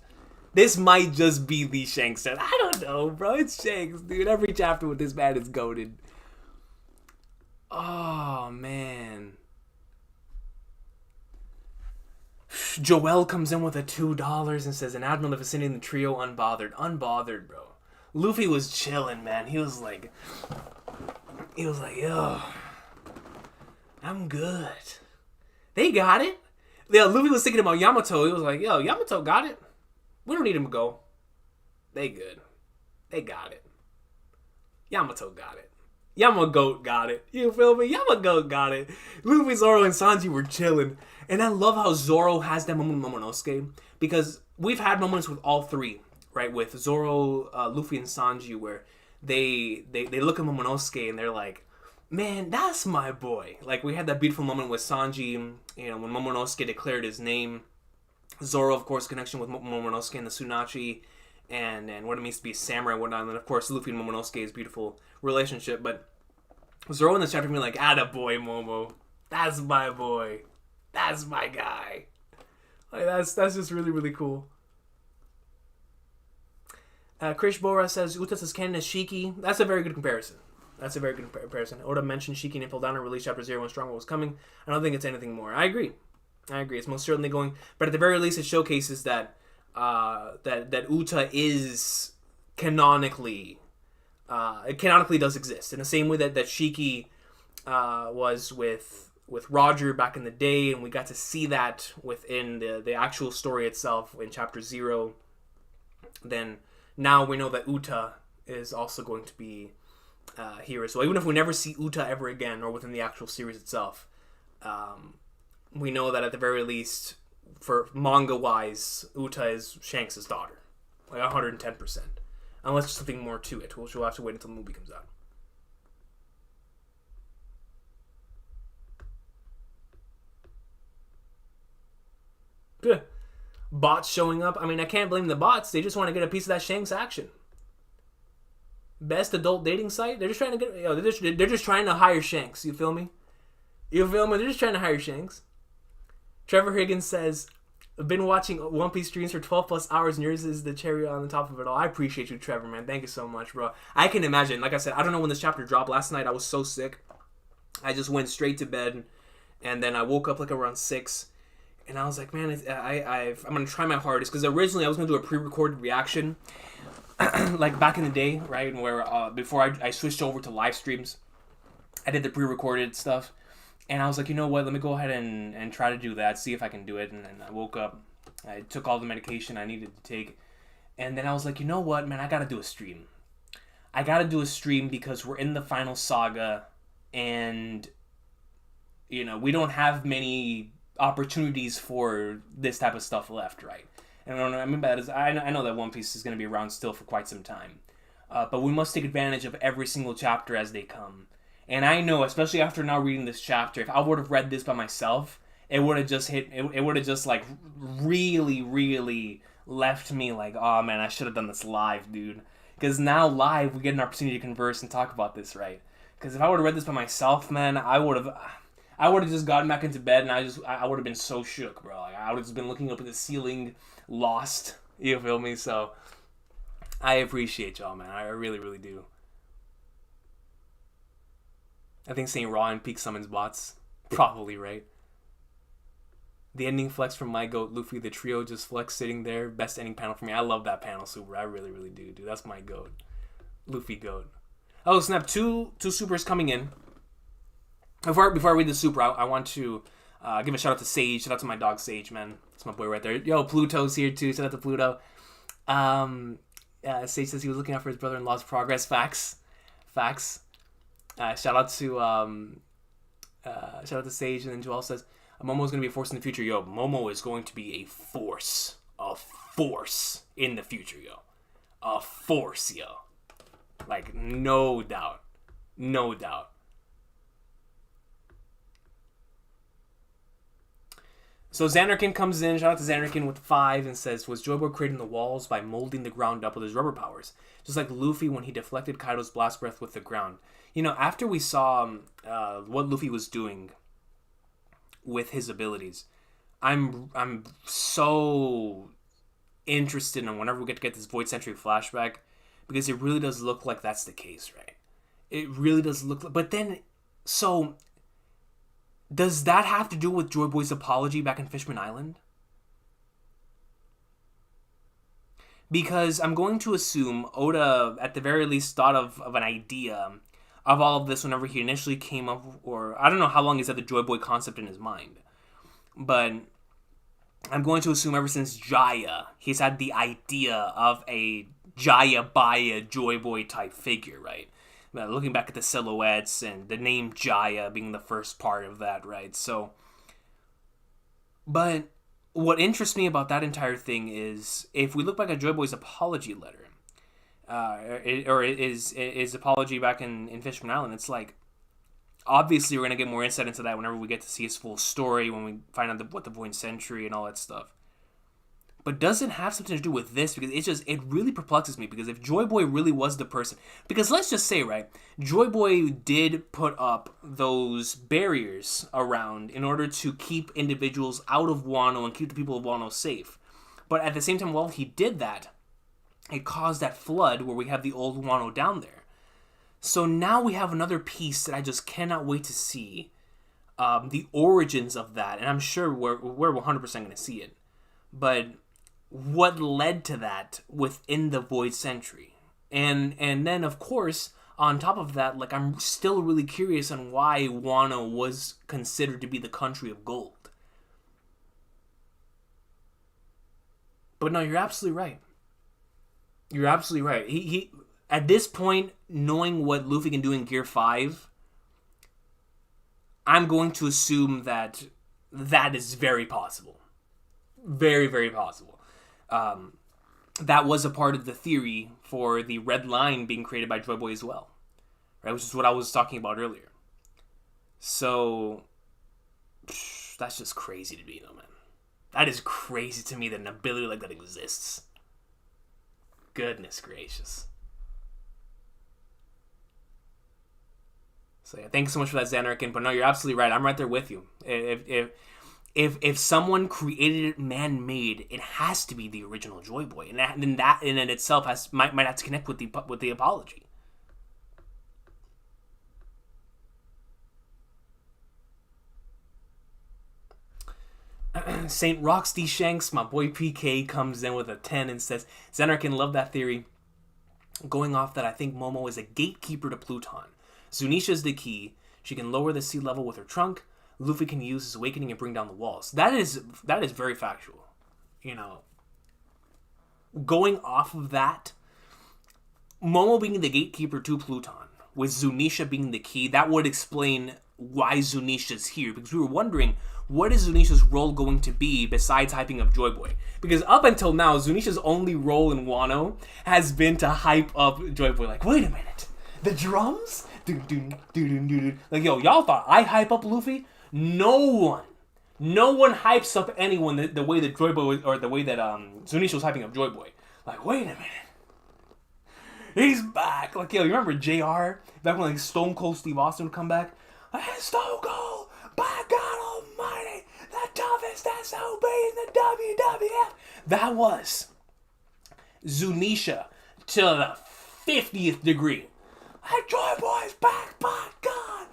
This might just be the Shanks set. I don't know, bro. It's Shanks, dude. Every chapter with this man is goated. Oh, man. Joel comes in with a $2 and says, an Admiral of Vicinity in the trio, unbothered. Unbothered, bro. Luffy was chilling, man. He was like, yo, I'm good. They got it. Yeah, Luffy was thinking about Yamato. He was like, yo, Yamato got it. We don't need him to go. They good. They got it. Yamato got it. Yamagoat got it. You feel me? Yamagoat got it. Luffy, Zoro, and Sanji were chilling. And I love how Zoro has that moment with Momonosuke. Because we've had moments with all three. Right, with Zoro, Luffy, and Sanji, where they look at Momonosuke and they're like, man, that's my boy. Like, we had that beautiful moment with Sanji, you know, when Momonosuke declared his name. Zoro, of course, connection with Momonosuke and the Tsunachi, and what it means to be a samurai and whatnot. And then, of course, Luffy and Momonosuke's beautiful relationship. But Zoro in this chapter being like, attaboy, Momo. That's my boy. That's my guy. Like, that's just really, really cool. Krish Bora says, Utas is canon as Shiki. That's a very good comparison. Oda mentioned Shiki and Impel Down and release Chapter 0 when Stronghold was coming. I don't think it's anything more. I agree. It's most certainly going... But at the very least, it showcases that that Uta is canonically... it canonically does exist. In the same way that Shiki was with Roger back in the day, and we got to see that within the actual story itself in Chapter 0, then... Now we know that Uta is also going to be here as well. Even if we never see Uta ever again, or within the actual series itself, we know that at the very least, for manga-wise, Uta is Shanks' daughter. Like 110%. Unless there's something more to it, which we'll have to wait until the movie comes out. Good. Bots showing up. I mean, I can't blame the bots. They just want to get a piece of that Shanks action. Best adult dating site. They're just trying to get. They're just trying to hire Shanks. You feel me? They're just trying to hire Shanks. Trevor Higgins says, "I've been watching One Piece streams for 12 plus hours, and yours is the cherry on the top of it all." I appreciate you, Trevor, man. Thank you so much, bro. I can imagine. Like I said, I don't know when this chapter dropped. Last night I was so sick. I just went straight to bed, and then I woke up like around 6. And I was like, man, I'm going to try my hardest. Because originally I was going to do a pre-recorded reaction. Like back in the day, right? Where before I switched over to live streams. I did the pre-recorded stuff. And I was like, you know what? Let me go ahead and try to do that. See if I can do it. And then I woke up. I took all the medication I needed to take. And then I was like, you know what, man? I got to do a stream. I got to do a stream because we're in the final saga. and we don't have many opportunities for this type of stuff left, right? And what I mean by that is I know that One Piece is going to be around still for quite some time, but we must take advantage of every single chapter as they come. And I know, especially after now reading this chapter, if I would have read this by myself, it would have just hit. It would have just like really, really left me like, oh man, I should have done this live, dude. Because now live we get an opportunity to converse and talk about this, right? Because if I would have read this by myself, man, I would have just gotten back into bed and I would have been so shook, bro. Like, I would have just been looking up at the ceiling, lost. You feel me? So I appreciate y'all, man. I really, really do. I think St. Raw peak summons bots. Probably, right? The ending flex from my goat, Luffy, the trio just flex sitting there. Best ending panel for me. I love that panel, super. I really, really do, dude. That's my goat. Luffy goat. Oh, snap. Two supers coming in. Before I read the super, I want to give a shout out to Sage. Shout out to my dog, Sage, man. That's my boy right there. Yo, Pluto's here, too. Shout out to Pluto. Sage says he was looking out for his brother-in-law's progress. Facts. Shout out to Sage, and then Joel says Momo's gonna be a force in the future. Yo, Momo is going to be a force in the future, yo, a force, yo, like no doubt. So Xanarkin comes in, shout out to Xanarkin with 5, and says, was Joy Boy creating the walls by molding the ground up with his rubber powers? Just like Luffy when he deflected Kaido's blast breath with the ground. After we saw what Luffy was doing with his abilities, I'm so interested in whenever we get to get this Void Century flashback, because it really does look like that's the case, right? It really does look like, but then, so does that have to do with Joy Boy's apology back in Fishman Island? Because I'm going to assume Oda, at the very least, thought of an idea of all of this whenever he initially came up, or I don't know how long he's had the Joy Boy concept in his mind. But I'm going to assume ever since Jaya, he's had the idea of a Jaya Baya Joy Boy type figure, right? Looking back at the silhouettes and the name Jaya being the first part of that, right? So, but what interests me about that entire thing is if we look back at Joy Boy's apology letter, or his apology back in Fishman Island, it's like, obviously we're going to get more insight into that whenever we get to see his full story, when we find out what the Void Century and all that stuff. But does it have something to do with this? Because it really perplexes me, because if Joy Boy really was the person, because let's just say, right, Joy Boy did put up those barriers around in order to keep individuals out of Wano and keep the people of Wano safe. But at the same time, while he did that, it caused that flood where we have the old Wano down there. So now we have another piece that I just cannot wait to see the origins of that. And I'm sure we're 100% going to see it. But what led to that within the Void Century? And then, of course, on top of that, like, I'm still really curious on why Wano was considered to be the country of gold. But no, you're absolutely right. You're absolutely right. He at this point, knowing what Luffy can do in Gear 5, I'm going to assume that is very possible. Very, very possible. That was a part of the theory for the red line being created by Joy Boy as well, right? Which is what I was talking about earlier. So that's just crazy to me, though, man. That is crazy to me that an ability like that exists. Goodness gracious. So yeah, thanks so much for that, Xanarkin. But no, you're absolutely right. I'm right there with you. If someone created it man-made, it has to be the original Joy Boy, and that in and itself might have to connect with the apology. Saint Roxy Shanks, my boy PK, comes in with a 10 and says, Xanarkin, love that theory. Going off that, I think Momo is a gatekeeper to Pluton. Zunisha is the key. She can lower the sea level with her trunk. Luffy can use his awakening and bring down the walls. That is very factual. Going off of that, Momo being the gatekeeper to Pluton, with Zunisha being the key, that would explain why Zunisha's here. Because we were wondering, what is Zunisha's role going to be besides hyping up Joy Boy? Because up until now, Zunisha's only role in Wano has been to hype up Joy Boy. Like, wait a minute, the drums? Like, yo, y'all thought I hype up Luffy? No one hypes up anyone the way that Joy Boy, or the way that Zunisha was hyping up Joy Boy. Like, wait a minute, he's back. Like, yo, you remember JR? Back when like Stone Cold Steve Austin would come back? Hey, Stone Cold, by God Almighty, the toughest SOB in the WWF. That was Zunisha to the 50th degree. Hey, Joy Boy's back, by God.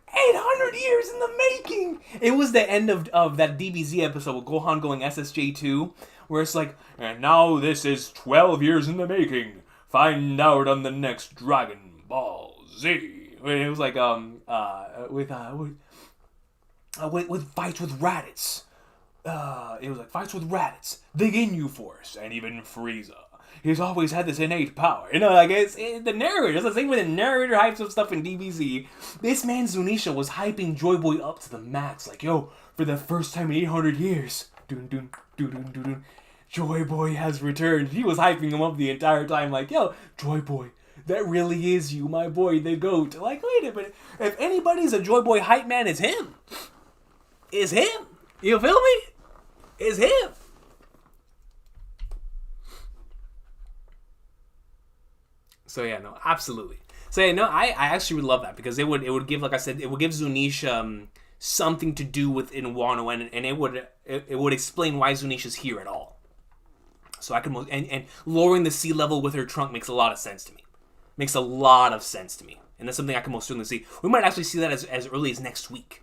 800 years in the making. It was the end of that DBZ episode with Gohan going SSJ2, where it's like, and now this is 12 years in the making. Find out on the next Dragon Ball Z. It was like with fights with Raditz. It was like fights with Raditz, the Ginyu Force, and even Frieza. He's always had this innate power. You know, like, it's the narrator. It's the same way the narrator hypes up stuff in DBZ. This man, Zunisha, was hyping Joy Boy up to the max. Like, yo, for the first time in 800 years, Joy Boy has returned. He was hyping him up the entire time. Like, yo, Joy Boy, that really is you, my boy, the GOAT. Like, wait a minute. If anybody's a Joy Boy hype man, it's him. It's him. You feel me? It's him. So yeah, no, absolutely. So yeah, no, I actually would love that, because it would give, like I said, it would give Zunisha something to do within Wano, and it would explain why Zunisha's here at all. So I can, and lowering the sea level with her trunk makes a lot of sense to me. Makes a lot of sense to me, and that's something I can most certainly see. We might actually see that as early as next week.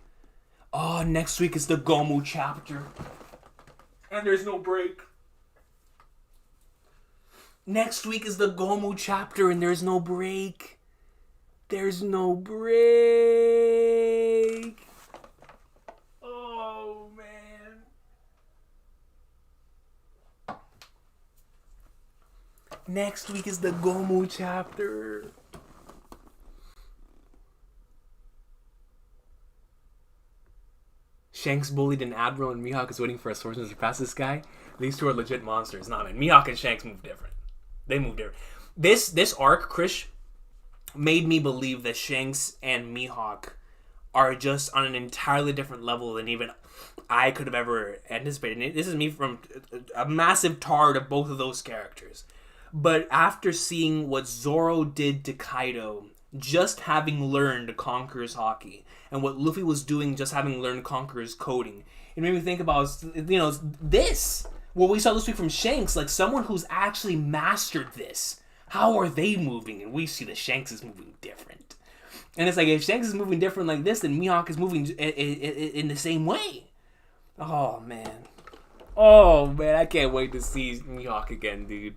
Oh, next week is the Gomu chapter, and there's no break. Next week is the Gomu chapter, and there's no break. There's no break. Oh, man. Next week is the Gomu chapter. Shanks bullied an admiral, and Mihawk is waiting for a sword to surpass this guy. These two are legit monsters. Nah, man. Mihawk and Shanks move different. They moved different. This arc, Krish, made me believe that Shanks and Mihawk are just on an entirely different level than even I could have ever anticipated. This is me from a massive tard of both of those characters. But after seeing what Zoro did to Kaido, just having learned Conqueror's Haki, and what Luffy was doing just having learned Conqueror's coding, it made me think about, this. What we saw this week from Shanks, like someone who's actually mastered this. How are they moving? And we see that Shanks is moving different. And it's like, if Shanks is moving different like this, then Mihawk is moving in the same way. Oh, man. Oh, man, I can't wait to see Mihawk again, dude.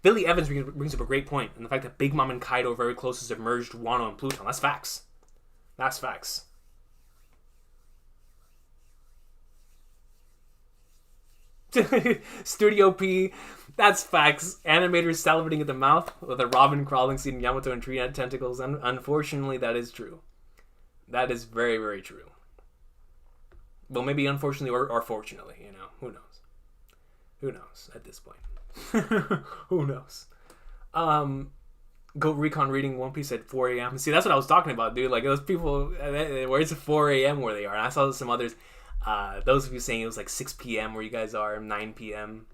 Billy Evans brings up a great point, and the fact that Big Mom and Kaido are very close as merged Wano and Pluton. That's facts. That's facts. Studio P, that's facts. Animators salivating at the mouth with a Robin crawling scene in Yamato and tree tentacles. Unfortunately, that is true. That is very, very true. Well, maybe unfortunately or fortunately, who knows? Who knows at this point? Who knows? Go Recon reading One Piece at 4 a.m. See, that's what I was talking about, dude. Like, those people, where it's 4 a.m. where they are. And I saw some others. Those of you saying it was like 6 p.m. where you guys are, 9 p.m.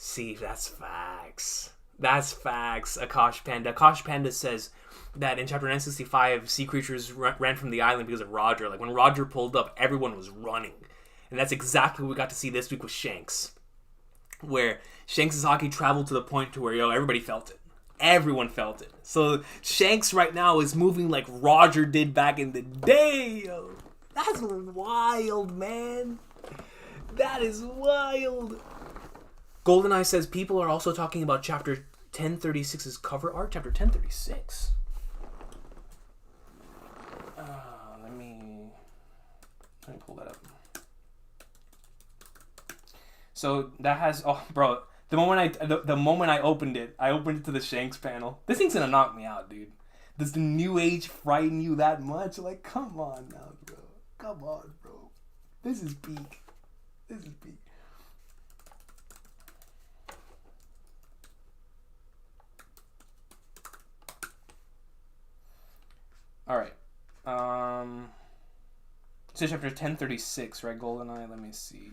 See, that's facts. That's facts. Akash Panda. Akash Panda says that in chapter 965, sea creatures ran from the island because of Roger. Like, when Roger pulled up, everyone was running. And that's exactly what we got to see this week with Shanks. Where Shanks' Haki traveled to the point to where, everybody felt it. Everyone felt it. So Shanks right now is moving like Roger did back in the day. Yo. That's wild, man. That is wild. GoldenEye says people are also talking about chapter 1036's cover art. Chapter 1036. Let me pull that up. So that has bro. The moment I opened it to the Shanks panel. This thing's gonna knock me out, dude. Does the New Age frighten you that much? Like, come on now, bro. Come on, bro. This is peak. This is peak. All right. So chapter 1036, right? GoldenEye. Let me see.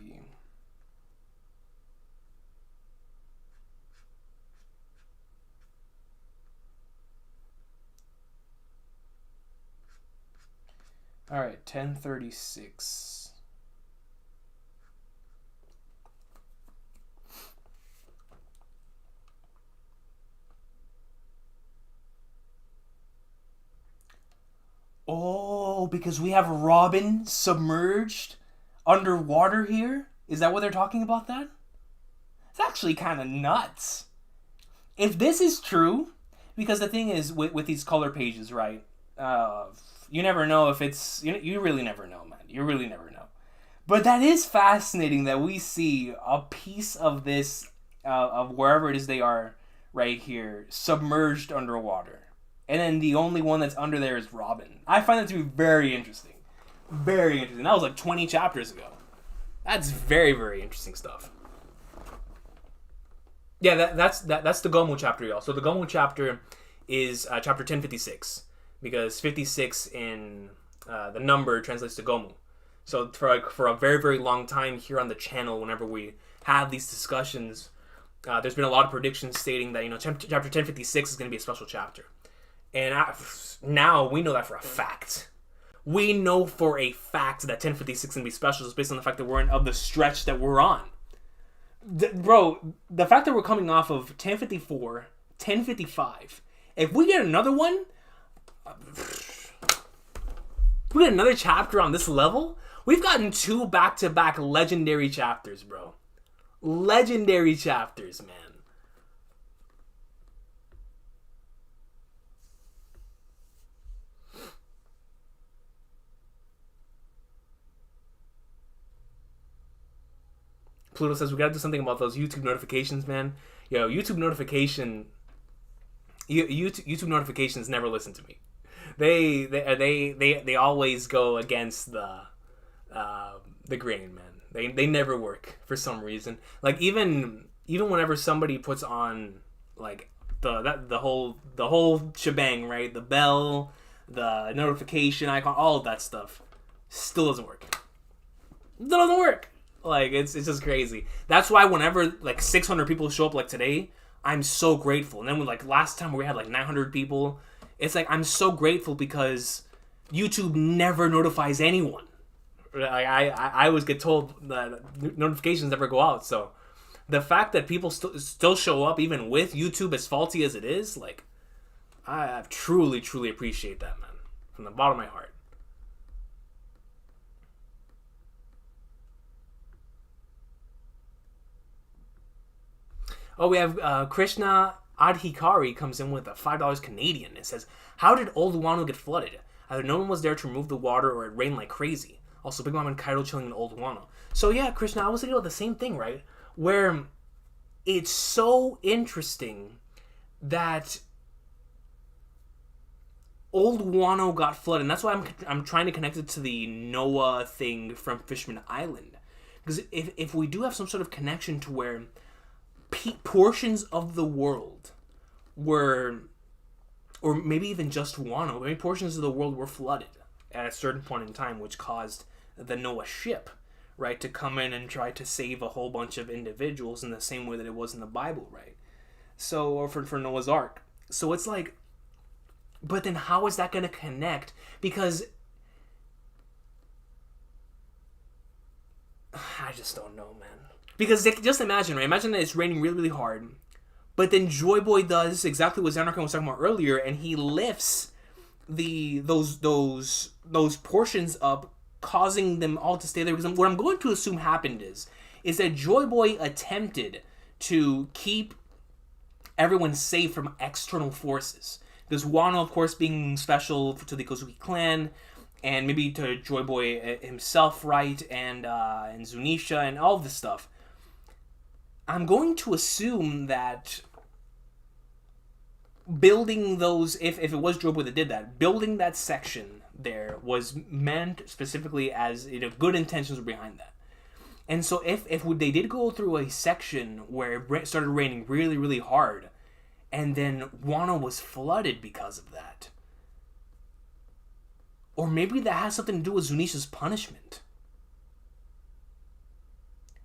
All right, 1036. Oh, because we have Robin submerged underwater here? Is that what they're talking about that? It's actually kind of nuts. If this is true, because the thing is with these color pages, right? You never know if it's... You really never know, man. You really never know. But that is fascinating that we see a piece of this, of wherever it is they are right here, submerged underwater. And then the only one that's under there is Robin. I find that to be very interesting. Very interesting. That was like 20 chapters ago. That's very, very interesting stuff. Yeah, that's the Gomu chapter, y'all. So the Gomu chapter is chapter 1056. Because 56 in the number translates to Gomu. So for a very, very long time here on the channel, whenever we have these discussions, there's been a lot of predictions stating that, chapter 1056 is going to be a special chapter. And now we know that for a fact. We know for a fact that 1056 is going to be special just based on the fact that we're of the stretch that we're on. Bro, the fact that we're coming off of 1054, 1055, if we get another one... we get another chapter on this level. We've gotten 2 back-to-back legendary chapters, bro. Legendary chapters, man. Pluto says we gotta do something about those YouTube notifications, man. Yo, YouTube notifications never listen to me. They always go against the grain, man. They never work for some reason. Like even whenever somebody puts on like the whole shebang, right? The bell, the notification icon, all of that stuff still doesn't work. Still doesn't work. Like it's just crazy. That's why whenever like 600 people show up like today, I'm so grateful. And then when like last time we had like 900 people, it's like I'm so grateful because YouTube never notifies anyone. I always get told that notifications never go out. So the fact that people still show up even with YouTube as faulty as it is, like I truly, truly appreciate that, man, from the bottom of my heart. Oh, we have Krishna Adhikari comes in with a $5 Canadian. It says, how did Old Wano get flooded? Either no one was there to remove the water or it rained like crazy. Also, Big Mom and Kaido chilling in Old Wano. So yeah, Krishna, I was thinking about the same thing, right? Where it's so interesting that Old Wano got flooded. And that's why I'm trying to connect it to the Noah thing from Fishman Island. Because if we do have some sort of connection to where portions of the world were, or maybe even just Wano, maybe portions of the world were flooded at a certain point in time, which caused the Noah ship, right, to come in and try to save a whole bunch of individuals in the same way that it was in the Bible, right? So, or for Noah's Ark. So it's like, but then how is that going to connect? Because I just don't know, man. Because just imagine, right? Imagine that it's raining really, really hard, but then Joy Boy does exactly what Xanarkon was talking about earlier, and he lifts those portions up, causing them all to stay there. Because what I'm going to assume happened is that Joy Boy attempted to keep everyone safe from external forces. Because Wano, of course, being special to the Kozuki clan, and maybe to Joy Boy himself, right, and Zunisha, and all of this stuff. I'm going to assume that building those, if it was Joy Boy that did that, building that section there was meant specifically as, good intentions were behind that. And so if they did go through a section where it started raining really, really hard, and then Wano was flooded because of that, or maybe that has something to do with Zunisha's punishment.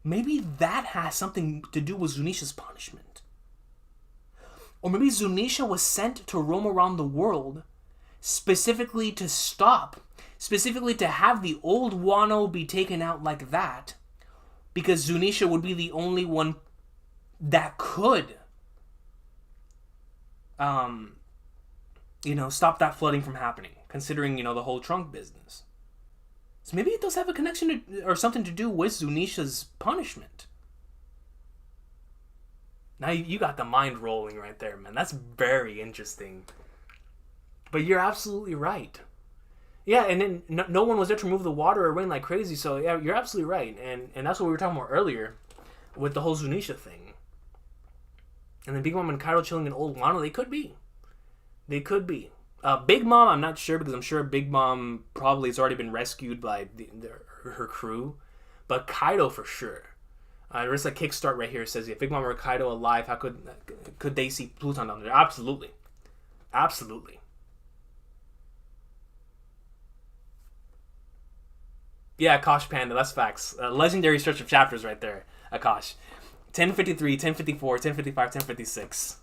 Maybe that has something to do with Zunisha's punishment. Or maybe Zunisha was sent to roam around the world specifically to have the old Wano be taken out like that, because Zunisha would be the only one that could stop that flooding from happening, considering, the whole trunk business. So maybe it does have a connection to, or something to do with Zunisha's punishment. Now you got the mind rolling right there, man. That's very interesting. But you're absolutely right. Yeah, and then no one was there to remove the water or rain like crazy, so yeah, you're absolutely right. And that's what we were talking about earlier with the whole Zunisha thing. And then Big Mom and Kaido chilling in Old Wano, they could be. Big Mom, I'm not sure, because I'm sure Big Mom probably has already been rescued by her crew. But Kaido for sure. There's a kickstart right here. It says, Big Mom or Kaido alive, how could they see Pluton down there? Absolutely. Yeah, Akash Panda, that's facts. Legendary stretch of chapters right there, Akash. 1053, 1054, 1055, 1056.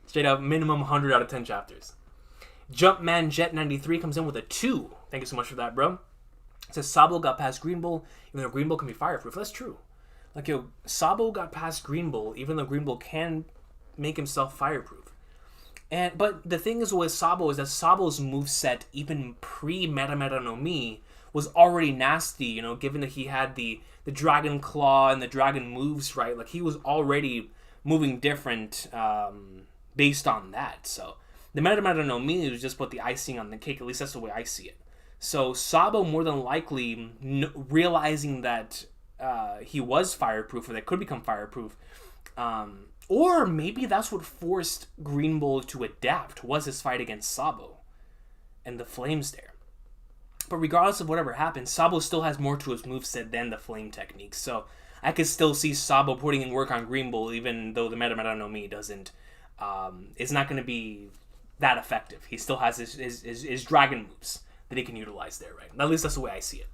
Straight up, minimum 100 out of 10 chapters. Jumpman Jet 93 comes in with a 2. Thank you so much for that, bro. It says Sabo got past Green Bull, even though Green Bull can be fireproof. That's true. Like, Sabo got past Green Bull, even though Green Bull can make himself fireproof. But the thing is with Sabo is that Sabo's moveset, even pre-Meta Meta no Mi, was already nasty, given that he had the Dragon Claw and the Dragon moves, right? Like, he was already moving different based on that. So the Meta Meta no Mi was just put the icing on the cake. At least that's the way I see it. So Sabo, more than likely, realizing that he was fireproof, or that could become fireproof, or maybe that's what forced Green Bull to adapt, was his fight against Sabo and the flames there. But regardless of whatever happens, Sabo still has more to his moveset than the flame techniques. So I could still see Sabo putting in work on Green Bull, even though the Meta Meta no Mi doesn't. It's not going to be that effective. He still has his dragon moves that he can utilize there, right? At least that's the way I see it.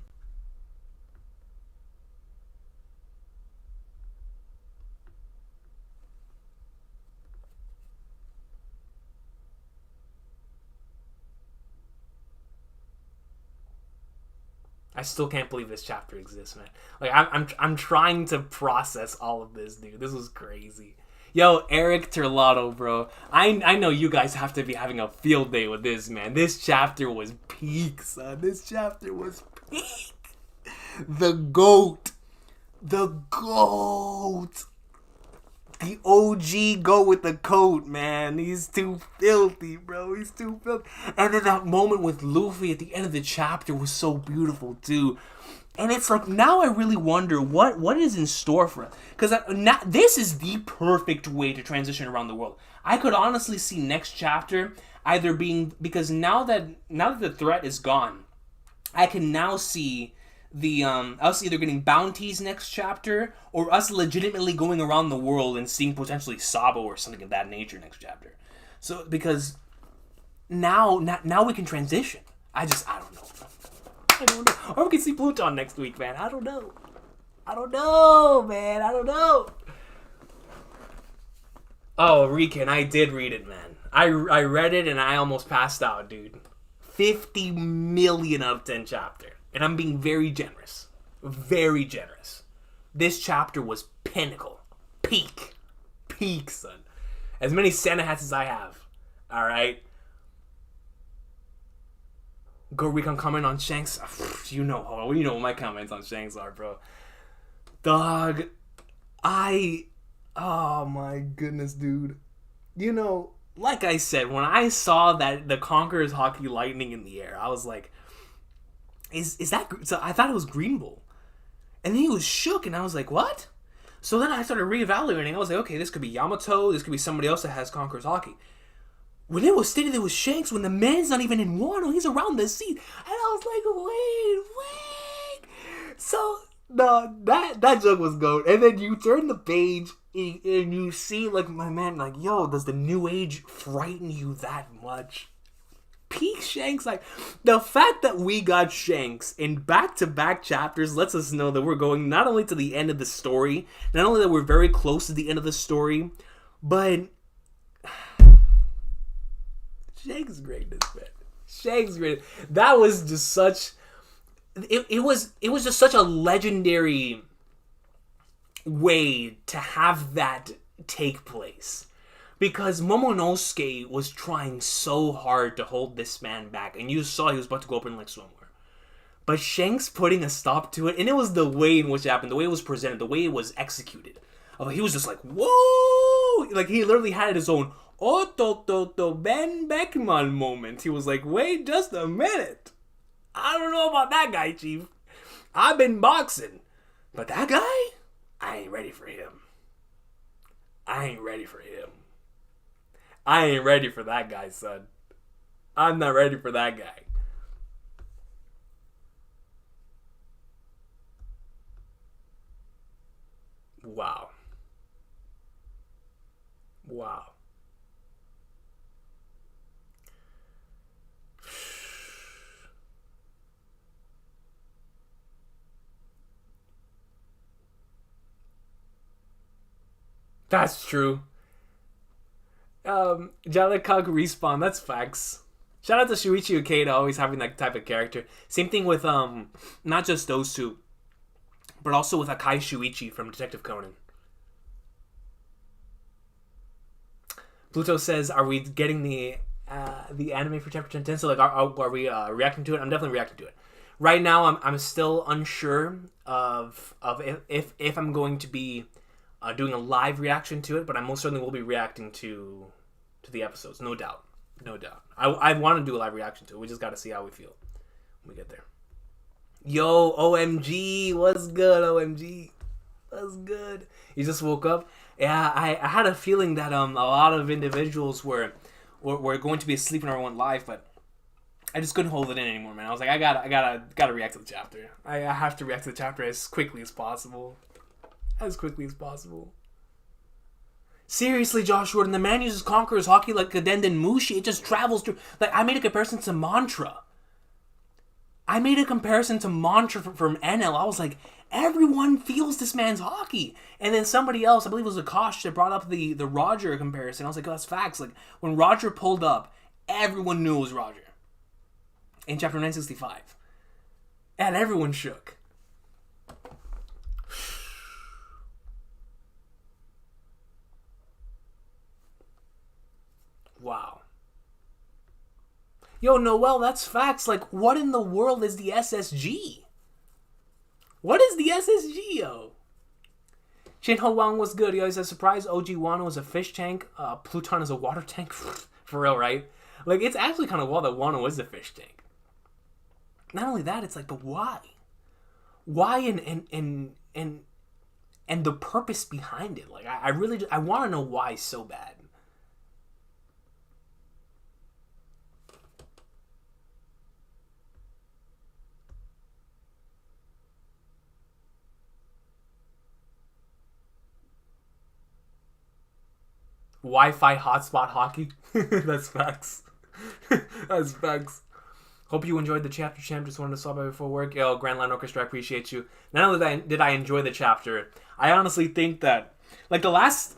I still can't believe this chapter exists, man. Like, I'm trying to process all of this, dude. This was crazy. Yo, Eric Terlato, bro. I know you guys have to be having a field day with this, man. This chapter was peak, son. This chapter was peak. The GOAT. The GOAT. The OG go with the coat, man. He's too filthy, bro. He's too filthy. And then that moment with Luffy at the end of the chapter was so beautiful, too. And it's like, now I really wonder what is in store for us. Because this is the perfect way to transition around the world. I could honestly see next chapter either being... Because now that the threat is gone, I can now see us either getting bounties next chapter, or us legitimately going around the world and seeing potentially Sabo or something of that nature next chapter. So, because now we can transition. I don't know. Or we can see Pluton next week, man. I don't know, man. I don't know. Oh, Recon, I did read it, man. I read it and I almost passed out, dude. 50 million out of 10 chapter. And I'm being very generous. Very generous. This chapter was pinnacle. Peak, son. As many Santa hats as I have. Alright? Go Recon comment on Shanks. You know what my comments on Shanks are, bro. Dog, I Oh my goodness, dude. You know, like I said, when I saw that the Conqueror's hockey lightning in the air, I was like, is that? So I thought it was Green Bull, and then he was shook, and I was like, what? So then I started reevaluating. I was like, okay, this could be Yamato. This could be somebody else that has Conqueror's hockey. When it was stated it was Shanks, when the man's not even in Wano, he's around the sea, and I was like, wait. So no, that joke was gold. And then you turn the page and you see like my man, like, yo, does the new age frighten you that much? Peak Shanks, like the fact that we got Shanks in back-to-back chapters lets us know that we're going not only to the end of the story, not only that we're very close to the end of the story, but Shanks greatness, man. Shanks greatness. That was just such. It was just such a legendary way to have that take place. Because Momonosuke was trying so hard to hold this man back, and you saw he was about to go up in like swimwear. But Shanks putting a stop to it, and it was the way in which it happened, the way it was presented, the way it was executed. He was just like, whoa! Like he literally had his own Otototo Ben Beckman moment. He was like, wait just a minute. I don't know about that guy, Chief. I've been boxing. But that guy, I ain't ready for him. I ain't ready for him. I ain't ready for that guy, son. I'm not ready for that guy. Wow. Wow. That's true. Jalekog respawn, that's facts. Shout out to Shuichi Ikeda always having that type of character. Same thing with not just those two, but also with Akai Shuichi from Detective Conan. Pluto says, "Are we getting the anime for chapter 10?" So like, are we reacting to it? I'm definitely reacting to it. Right now, I'm still unsure of if I'm going to be doing a live reaction to it, but I most certainly will be reacting to the episodes, no doubt, no doubt. I want to do a live reaction to it. We just got to see how we feel when we get there. Yo, OMG, what's good, OMG? What's good? You just woke up? Yeah, I had a feeling that a lot of individuals were going to be asleep when everyone went live, but I just couldn't hold it in anymore, man. I was like, I gotta react to the chapter. I have to react to the chapter as quickly as possible. As quickly as possible. Seriously, Josh Jordan, the man uses Conqueror's hockey like a Denden Mushi. It just travels through. Like, I made a comparison to Mantra. From NL. I was like, everyone feels this man's hockey. And then somebody else, I believe it was Akash, that brought up the Roger comparison. I was like, oh, that's facts. Like, when Roger pulled up, everyone knew it was Roger. In chapter 965. And everyone shook. Wow. Yo, Noel, that's facts. Like, what in the world is the SSG? What is the SSG, yo? Shin Ho Wang was good. He always says, surprise, OG Wano is a fish tank. Pluton is a water tank. For real, right? Like, it's actually kind of wild that Wano is a fish tank. Not only that, it's like, but why? Why and the purpose behind it? Like, I really, I want to know why so bad. Wi-Fi hotspot hockey. That's facts. That's facts. Hope you enjoyed the chapter, champ. Just wanted to stop by before work. Yo, Grand Line Orchestra, I appreciate you. Not only did I enjoy the chapter, I honestly think that, like, the last...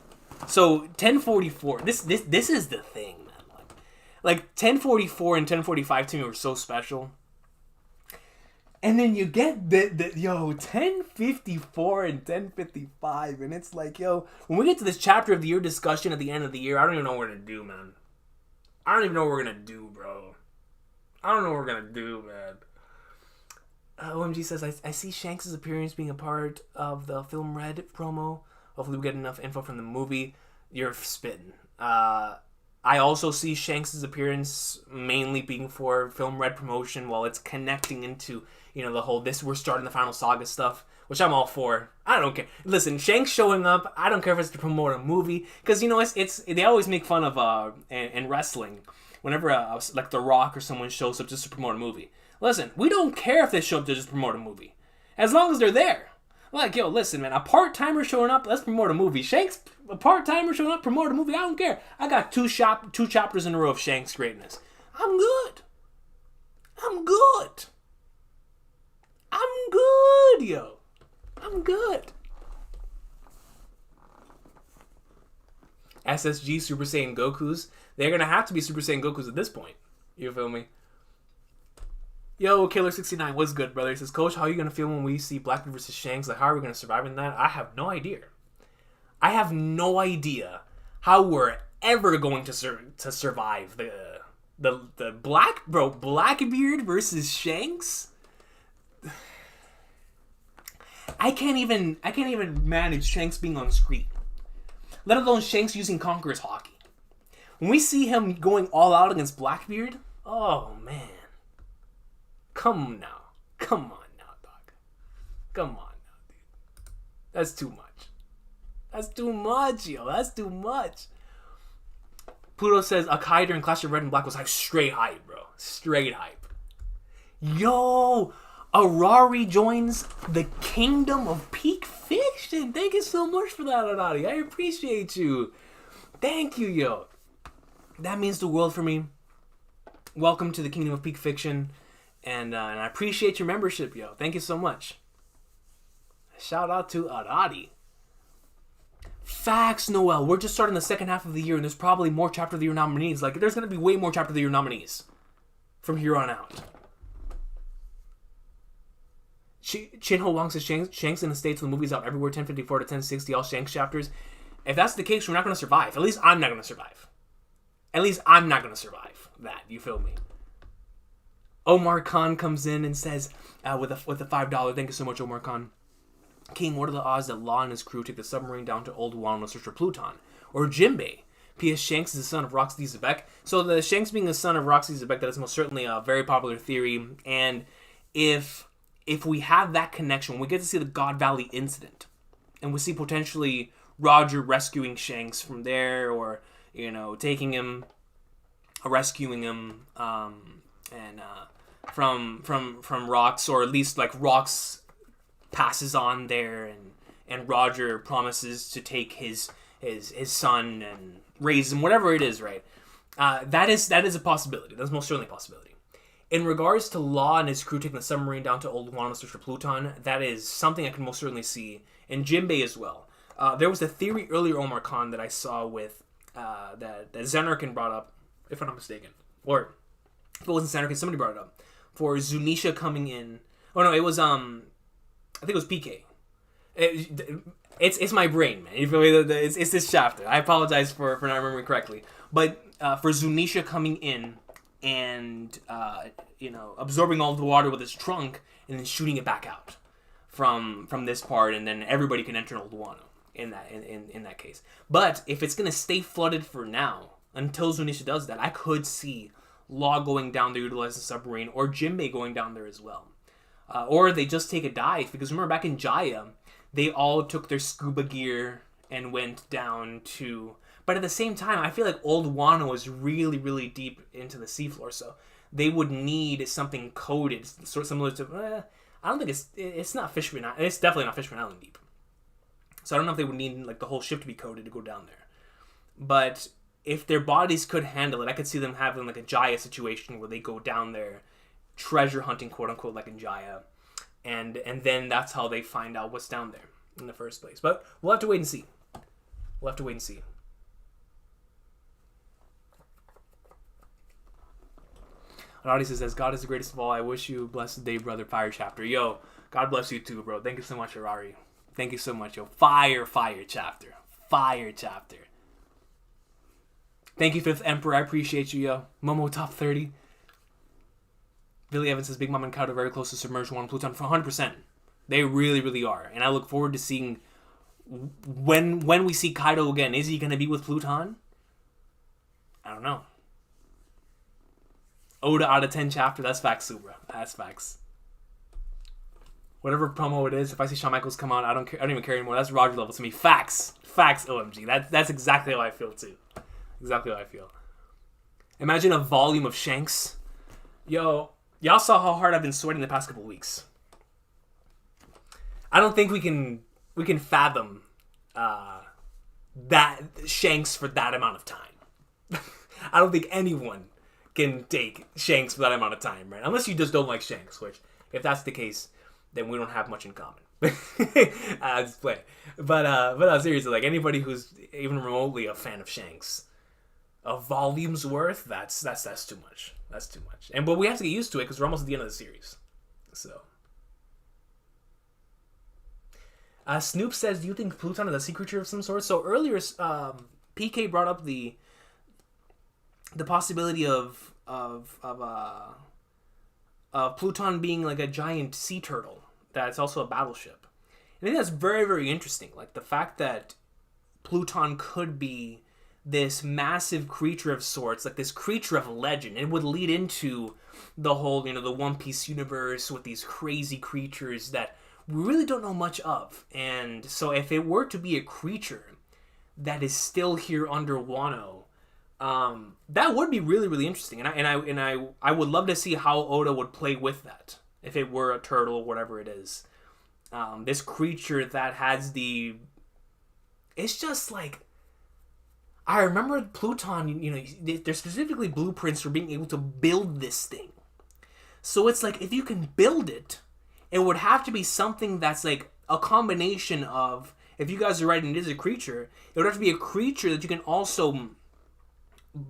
So, 1044, this is the thing, man. Like 1044 and 1045 to me were so special. And then you get the 1054 and 1055, and it's like, yo, when we get to this chapter of the year discussion at the end of the year, I don't even know what we're gonna do, man. I don't even know what we're gonna do, bro. I don't know what we're gonna do, man. OMG says, I see Shanks' appearance being a part of the Film Red promo Hopefully we get enough info from the movie. You're spitting. I also see Shanks' appearance mainly being for film red promotion, while it's connecting into, the whole we're starting the final saga stuff, which I'm all for. I don't care. Listen, Shanks showing up, I don't care if it's to promote a movie, because it's they always make fun of in wrestling whenever like The Rock or someone shows up just to promote a movie. Listen, we don't care if they show up to just promote a movie, as long as they're there. Like, yo, listen, man, a part-timer showing up, let's promote a movie. Shanks, a part-timer showing up, promote a movie, I don't care. I got two chapters in a row of Shanks greatness. I'm good. I'm good. I'm good, yo. I'm good. SSG Super Saiyan Gokus, they're going to have to be Super Saiyan Gokus at this point. You feel me? Yo, Killer69, what's good, brother? He says, Coach, how are you going to feel when we see Blackbeard versus Shanks? Like, how are we going to survive in that? I have no idea. I have no idea how we're ever going to survive the Blackbeard versus Shanks? I can't even manage Shanks being on screen. Let alone Shanks using Conqueror's Hockey. When we see him going all out against Blackbeard, oh, man. Come on now, dog. Come on now, dude. That's too much. That's too much, yo. That's too much. Pluto says Akai during Clash of Red and Black was straight hype, bro. Straight hype. Yo, Arari joins the Kingdom of Peak Fiction. Thank you so much for that, Anadi. I appreciate you. Thank you, yo. That means the world for me. Welcome to the Kingdom of Peak Fiction. And I appreciate your membership, yo. Thank you so much. Shout out to Aradi. Facts, Noel. We're just starting the second half of the year, and there's probably more Chapter of the Year nominees. Like, there's going to be way more Chapter of the Year nominees from here on out. Chinho Wong says Shanks in the States when the movie's out everywhere, 1054 to 1060, all Shanks chapters. If that's the case, we're not going to survive. At least I'm not going to survive. At least I'm not going to survive that. You feel me? Omar Khan comes in and says, with a $5, thank you so much, Omar Khan. King, what are the odds that Law and his crew take the submarine down to Old Wano to search for Pluton? Or Jinbei? P.S. Shanks is the son of Roxy Zebek. So the Shanks being the son of Roxy Zebek, that is most certainly a very popular theory. And if we have that connection, we get to see the God Valley incident. And we see potentially Roger rescuing Shanks from there, or, taking him, rescuing him, from Rox, or at least like Rox passes on there, and Roger promises to take his son and raise him, whatever it is, right? That is a possibility. That's most certainly a possibility. In regards to Law and his crew taking the submarine down to Old Wano for Pluton, that is something I can most certainly see. And Jinbei as well. There was a theory earlier, Omar Khan, that I saw with that Zenarkin brought up, if I'm not mistaken, or if it wasn't Zenarkin, somebody brought it up, for Zunisha coming in. Oh no, it was I think it was PK. It's my brain, man. You feel me? It's this chapter. I apologize for not remembering correctly. But for Zunisha coming in and absorbing all the water with his trunk and then shooting it back out from this part, and then everybody can enter Old Wano in that case. But if it's gonna stay flooded for now until Zunisha does that, I could see Law going down there, utilize the submarine, or Jinbei going down there as well. Or they just take a dive, because remember back in Jaya, they all took their scuba gear and went down to... But at the same time, I feel like Old Wano is really, really deep into the seafloor, so they would need something coated, sort of similar to... I don't think it's not Fisherman Island. It's definitely not Fisherman Island deep. So I don't know if they would need like the whole ship to be coated to go down there. But if their bodies could handle it, I could see them having like a Jaya situation where they go down there, treasure hunting, quote unquote, like in Jaya, and then that's how they find out what's down there in the first place. But we'll have to wait and see. Odyssey says, God is the greatest of all. I wish you a blessed day, brother. Fire chapter. Yo, God bless you too, bro. Thank you so much, Harari. Thank you so much, yo. Fire chapter. Fire chapter. Thank you, Fifth Emperor. I appreciate you, yo. Momo top 30. Billy Evans says, Big Mom and Cow are very close to submerged one Pluton for 100%. They really, really are. And I look forward to seeing when we see Kaido again, is he going to be with Pluton? I don't know. Oda out of 10 chapter, that's facts, Subra. That's facts. Whatever promo it is, if I see Shawn Michaels come on, I don't care. I don't even care anymore. That's Roger level to me. Facts. Facts, OMG. That's exactly how I feel, too. Exactly how I feel. Imagine a volume of Shanks. Yo, y'all saw how hard I've been sweating the past couple weeks. I don't think we can fathom that Shanks for that amount of time. I don't think anyone can take Shanks for that amount of time, right? Unless you just don't like Shanks, which, if that's the case, then we don't have much in common. Just play. But seriously, like anybody who's even remotely a fan of Shanks, a volume's worth, that's too much. That's too much. But we have to get used to it because we're almost at the end of the series. So. Snoop says, do you think Pluton is a sea creature of some sort? So earlier, PK brought up the possibility of Pluton being like a giant sea turtle that's also a battleship. And I think that's very, very interesting. Like the fact that Pluton could be this massive creature of sorts, like this creature of legend. It would lead into the whole, the One Piece universe with these crazy creatures that we really don't know much of. And so if it were to be a creature that is still here under Wano, that would be really, really interesting. And I would love to see how Oda would play with that. If it were a turtle or whatever it is. This creature that has it's just like, I remember Pluton, there's specifically blueprints for being able to build this thing. So it's like, if you can build it, it would have to be something that's like a combination of, if you guys are right and it is a creature, it would have to be a creature that you can also,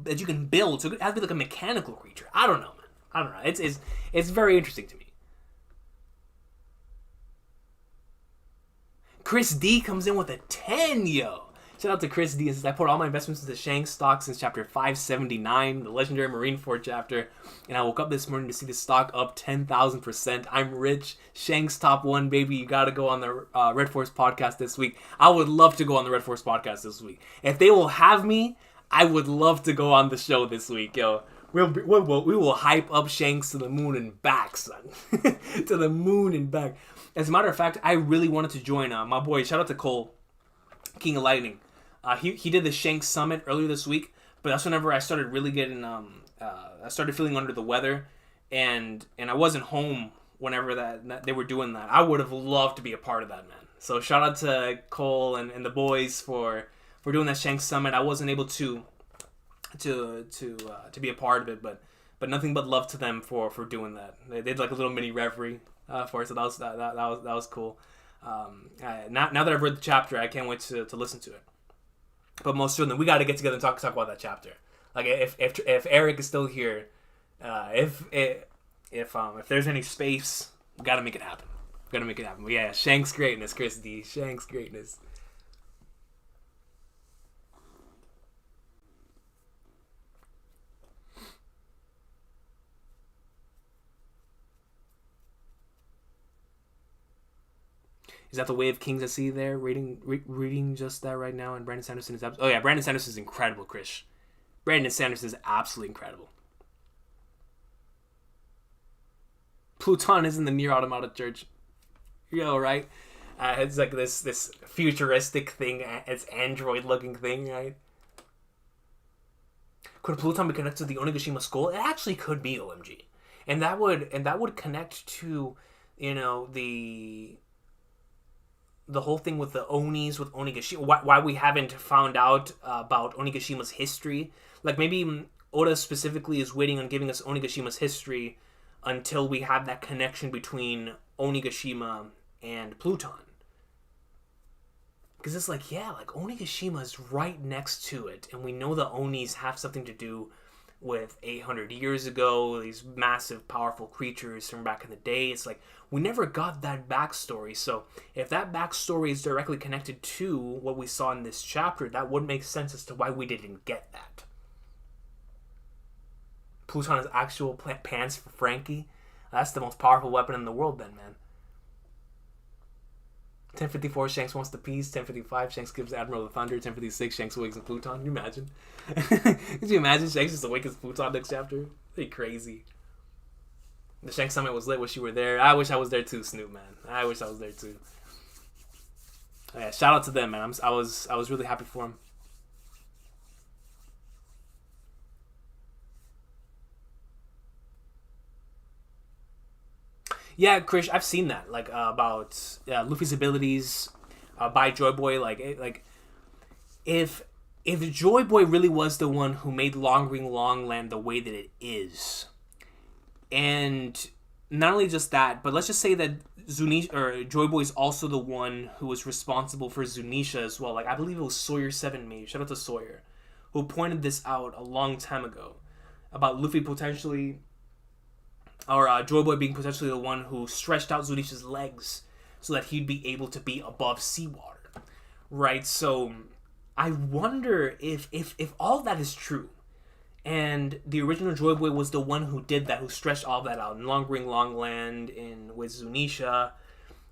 that you can build. So it has to be like a mechanical creature. I don't know, man. I don't know. It's very interesting to me. Chris D comes in with a 10, yo. Shout out to Chris D. Says, I poured all my investments into Shanks stock since chapter 579, the legendary Marineford chapter, and I woke up this morning to see the stock up 10,000%. I'm rich. Shanks top 1, baby. You got to go on the Red Force podcast this week. I would love to go on the Red Force podcast this week. If they will have me, I would love to go on the show this week, yo. We will hype up Shanks to the moon and back, son. To the moon and back. As a matter of fact, I really wanted to join my boy. Shout out to Cole, King of Lightning. He did the Shanks Summit earlier this week, but that's whenever I started really getting I started feeling under the weather, and I wasn't home whenever that they were doing that. I would have loved to be a part of that, man. So shout out to Cole and the boys for doing that Shanks Summit. I wasn't able to be a part of it, but nothing but love to them for doing that. They did like a little mini reverie for it, so that was cool. Now that I've read the chapter, I can't wait to listen to it. But most certainly, we got to get together and talk about that chapter. Like if Eric is still here, if there's any space, we got to make it happen. But yeah, Shanks greatness, Chris D. Shanks greatness. Is that the Way of Kings I see there? Reading just that right now, and Brandon Sanderson is oh yeah, Brandon Sanderson is incredible, Chris. Brandon Sanderson is absolutely incredible. Pluton is in the Nier Automata Church. Yo, right? It's like this futuristic thing. It's android-looking thing, right? Could Pluton be connected to the Onigashima School? It actually could be, OMG, and that would connect to, the whole thing with the Onis, with Onigashima, why we haven't found out about Onigashima's history. Like, maybe Oda specifically is waiting on giving us Onigashima's history until we have that connection between Onigashima and Pluton. Because it's like, yeah, like, Onigashima is right next to it, and we know the Onis have something to do with 800 years ago, these massive, powerful creatures from back in the day. It's like, we never got that backstory. So if that backstory is directly connected to what we saw in this chapter, that would make sense as to why we didn't get that. Pluton has actual pants for Frankie. That's the most powerful weapon in the world then, man. 1054, Shanks wants the peace. 1055, Shanks gives Admiral the thunder. 1056, Shanks awakens Pluton. Can you imagine? Could you imagine Shanks just awakens Pluton next chapter? That'd be crazy. The Shanks summit was lit. Wish you were there. I wish I was there too, Snoop, man. I wish I was there too. Yeah, shout out to them, man. I was really happy for them. Yeah, Krish, I've seen that. Like about Luffy's abilities by Joy Boy. Like if Joy Boy really was the one who made Long Ring Long Land the way that it is, and not only just that, but let's just say that Zunisha or Joy Boy is also the one who was responsible for Zunisha as well. Like I believe it was Sawyer7 maybe. Shout out to Sawyer, who pointed this out a long time ago about Luffy potentially, or Joy Boy being potentially the one who stretched out Zunisha's legs so that he'd be able to be above seawater, right? So I wonder if all that is true, and the original Joy Boy was the one who did that, who stretched all that out in Long Ring Long Land and with Zunisha.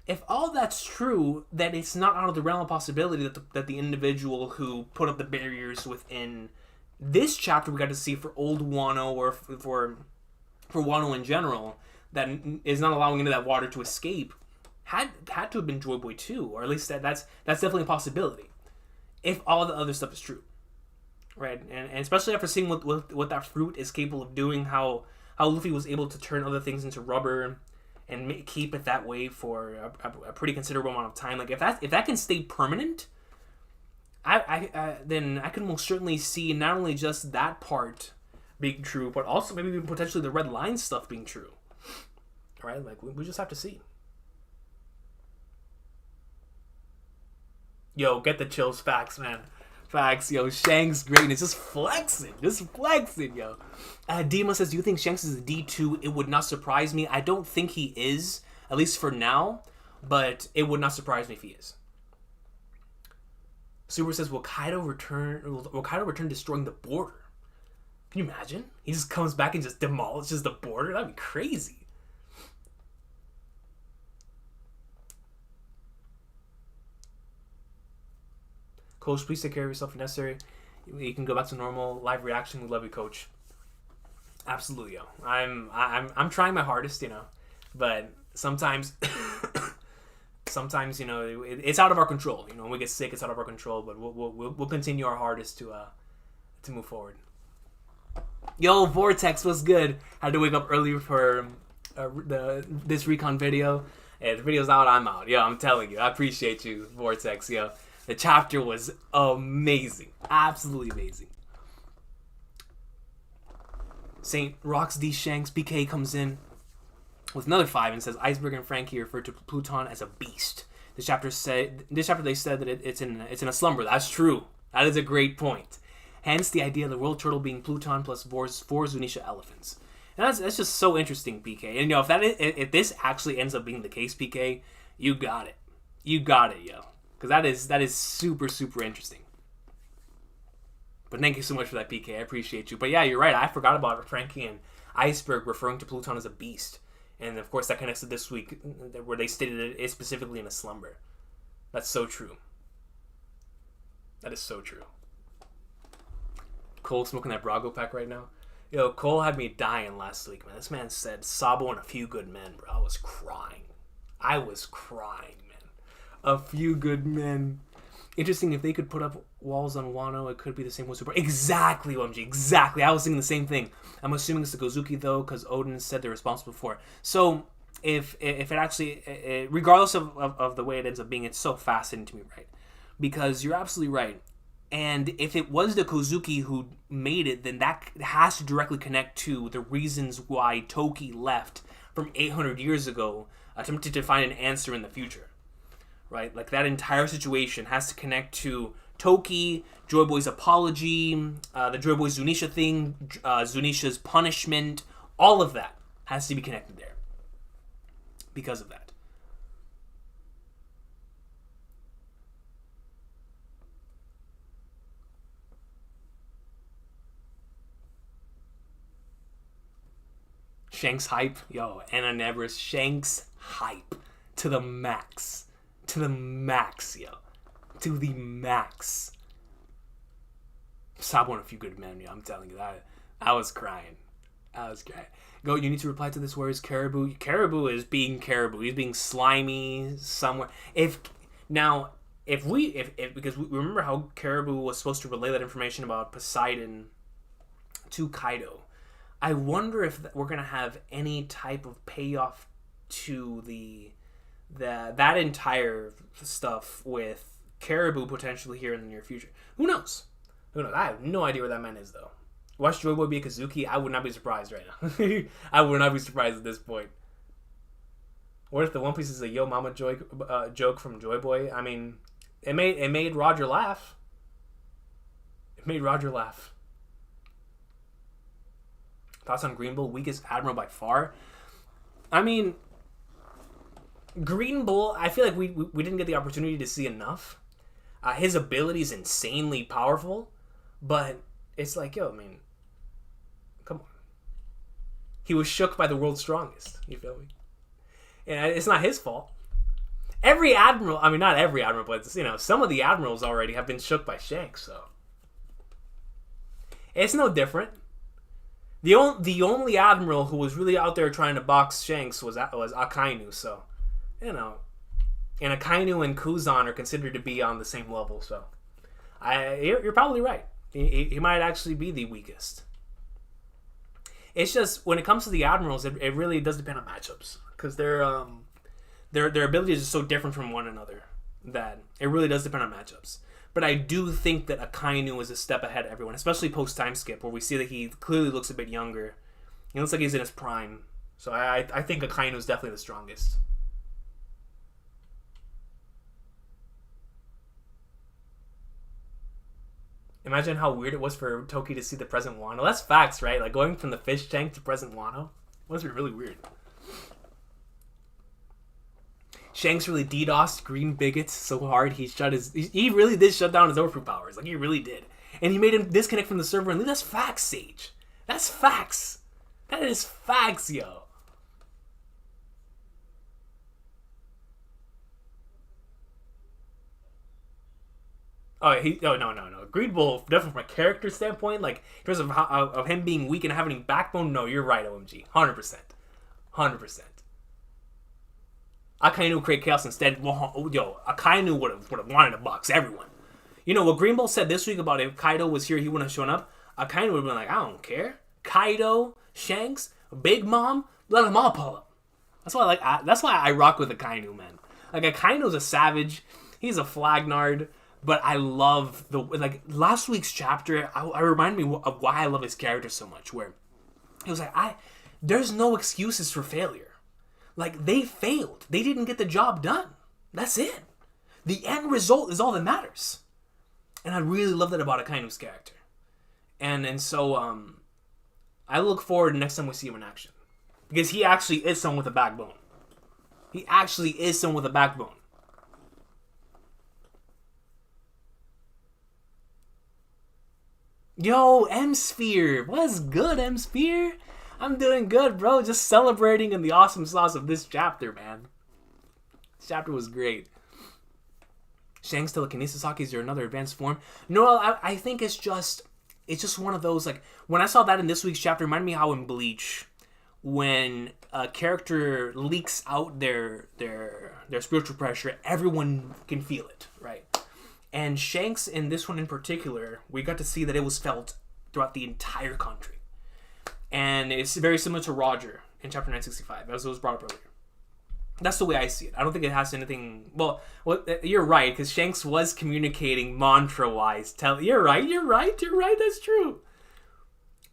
If all that's true, then it's not out of the realm of possibility that the individual who put up the barriers within this chapter we got to see for Old Wano, or for Wano in general, that is not allowing into that water to escape, had to have been Joy Boy too, or at least that's definitely a possibility, if all the other stuff is true, right? And especially after seeing what that fruit is capable of doing, how Luffy was able to turn other things into rubber and keep it that way for a pretty considerable amount of time. Like if that can stay permanent, then I can most certainly see not only just that part being true, but also maybe even potentially the red line stuff being true. Right? Like, we just have to see. Yo, get the chills. Facts, man. Facts, yo. Shanks' greatness. Just flexing, yo. Dima says, do you think Shanks is a D2? It would not surprise me. I don't think he is, at least for now, but it would not surprise me if he is. Super says, will Kaido return destroying the border? Can you imagine? He just comes back and just demolishes the border? That'd be crazy. Coach, please take care of yourself if necessary. You can go back to normal live reaction. We love you, Coach. Absolutely, yo. I'm trying my hardest, but sometimes you know it's out of our control. When we get sick, it's out of our control. But we'll continue our hardest to move forward. Yo, Vortex, what's good? Had to wake up early for this Recon video. Yeah, the video's out, I'm out. Yo, I'm telling you, I appreciate you, Vortex. Yo, the chapter was amazing, absolutely amazing. Saint Rocks D Shanks PK comes in with another 5 and says Iceberg and Frankie refer to Pluton as a beast. This chapter they said that it's in a slumber. That's true. That is a great point. Hence the idea of the world turtle being Pluton plus 4 Zunisha elephants. And that's just so interesting, PK. And if this actually ends up being the case, PK, you got it. You got it, yo. Because that is super, super interesting. But thank you so much for that, PK. I appreciate you. But yeah, you're right. I forgot about Frankie and Iceberg referring to Pluton as a beast. And of course that connects to this week where they stated it is specifically in a slumber. That's so true. That is so true. Cole smoking that Brago pack right now. Yo, Cole had me dying last week, man. This man said Sabo and a few good men, bro. I was crying, man. A few good men. Interesting, if they could put up walls on Wano, it could be the same with Super. Exactly, OMG, exactly. I was thinking the same thing. I'm assuming it's the Gozuki, though, because Odin said they're responsible for it. So, if it actually, regardless of the way it ends up being, it's so fascinating to me, right? Because you're absolutely right. And if it was the Kozuki who made it, then that has to directly connect to the reasons why Toki left from 800 years ago, attempting to find an answer in the future. Right? Like, that entire situation has to connect to Toki, Joy Boy's apology, the Joy Boy Zunisha thing, Zunisha's punishment. All of that has to be connected there because of that. Shanks hype. Yo, Anna Nebris, Shanks hype to the max. To the max, yo. To the max. Stop one a few good men, yo. I'm telling you that. I was crying. Go, you need to reply to this. Where is Caribou? Caribou is being Caribou. He's being slimy somewhere. Because we remember how Caribou was supposed to relay that information about Poseidon to Kaido. I wonder if we're gonna have any type of payoff to that entire stuff with Caribou potentially here in the near future. Who knows? I have no idea where that man is though. Watch Joy Boy be a Kazuki. I would not be surprised right now. I would not be surprised at this point. What if the One Piece is a Yo Mama joke from Joy Boy? I mean, it made Roger laugh. Thoughts on Green Bull? Weakest admiral by far. I mean, Green Bull, I feel like we didn't get the opportunity to see enough. His ability is insanely powerful, but it's like, yo, I mean, come on. He was shook by the world's strongest. You feel me? And it's not his fault. Every admiral, I mean, not every admiral, but some of the admirals already have been shook by Shanks, so it's no different. The only admiral who was really out there trying to box Shanks was Akainu, so and Akainu and Kuzan are considered to be on the same level, so you're probably right. He might actually be the weakest. It's just when it comes to the admirals, it really does depend on matchups because their abilities are so different from one another that it really does depend on matchups. But I do think that Akainu is a step ahead of everyone, especially post time skip, where we see that he clearly looks a bit younger. He looks like he's in his prime. So I think Akainu is definitely the strongest. Imagine how weird it was for Toki to see the present Wano. That's facts, right? Like going from the fish tank to present Wano must be really weird. Shanks really DDoSed Green Bigots so hard he really did shut down his overproof powers. Like he really did. And he made him disconnect from the server and leave. That's facts, Sage. That's facts. That is facts, yo. No. Green Bull, definitely from a character standpoint, like in terms of him being weak and having backbone, no, you're right, OMG. 100%. 100%. Akainu create chaos instead. Akainu would have wanted to box everyone. You know what Green Bull said this week about if Kaido was here, he wouldn't have shown up. Akainu would have been like, I don't care. Kaido, Shanks, Big Mom, let them all pull up. That's why I rock with Akainu, man. Like Akainu's a savage. He's a flagnard. But I love last week's chapter. I remind me of why I love his character so much. Where it was like there's no excuses for failure. Like, they failed. They didn't get the job done. That's it. The end result is all that matters. And I really love that about Akainu's character. And so, I look forward to next time we see him in action. Because he actually is someone with a backbone. Yo, M-Sphere. What's good, M-Sphere? I'm doing good, bro. Just celebrating in the awesome sauce of this chapter, man. This chapter was great. Shanks telekinesis hockey, is there another advanced form? No, I think it's just one of those, like, when I saw that in this week's chapter, it reminded me how in Bleach, when a character leaks out their spiritual pressure, everyone can feel it, right? And Shanks, in this one in particular, we got to see that it was felt throughout the entire country. And it's very similar to Roger in chapter 965, as it was brought up earlier. That's the way I see it. I don't think it has anything... Well, you're right, because Shanks was communicating mantra-wise. You're right, that's true.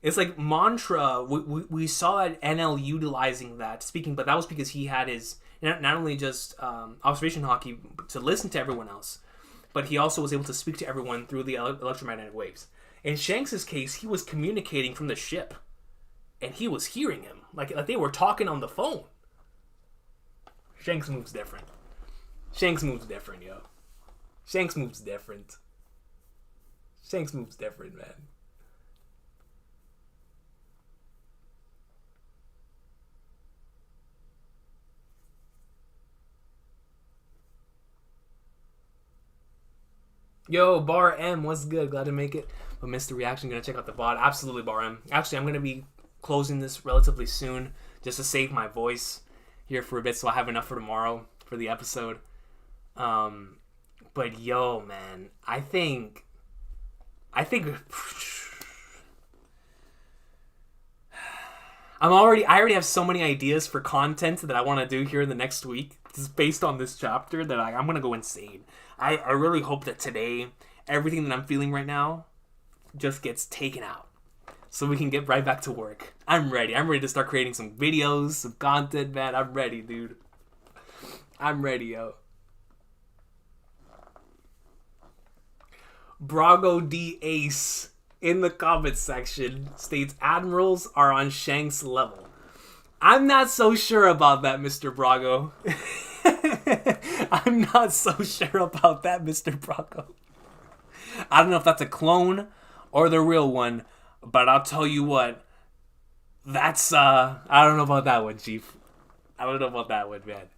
It's like mantra, we saw it NL utilizing that, speaking, but that was because he had his, not only just observation hockey to listen to everyone else, but he also was able to speak to everyone through the electromagnetic waves. In Shanks' case, he was communicating from the ship. And he was hearing him. Like they were talking on the phone. Shanks moves different, yo. Shanks moves different, man. Yo, Bar M, what's good? Glad to make it. But missed the reaction. Gonna check out the VOD. Absolutely, Bar M. Actually, I'm gonna be closing this relatively soon just to save my voice here for a bit, so I have enough for tomorrow for the episode. But yo, man, I think I already have so many ideas for content that I want to do here in the next week, just based on this chapter, that I'm gonna go insane. I really hope that today everything that I'm feeling right now just gets taken out, so we can get right back to work. I'm ready. I'm ready to start creating some videos, some content, man. I'm ready, dude. I'm ready, yo. Brago D Ace in the comments section states admirals are on Shanks' level. I'm not so sure about that, Mr. Brago. I'm not so sure about that, Mr. Brago. I don't know if that's a clone or the real one, but I'll tell you what. That's I don't know about that one, Chief. I don't know about that one, man.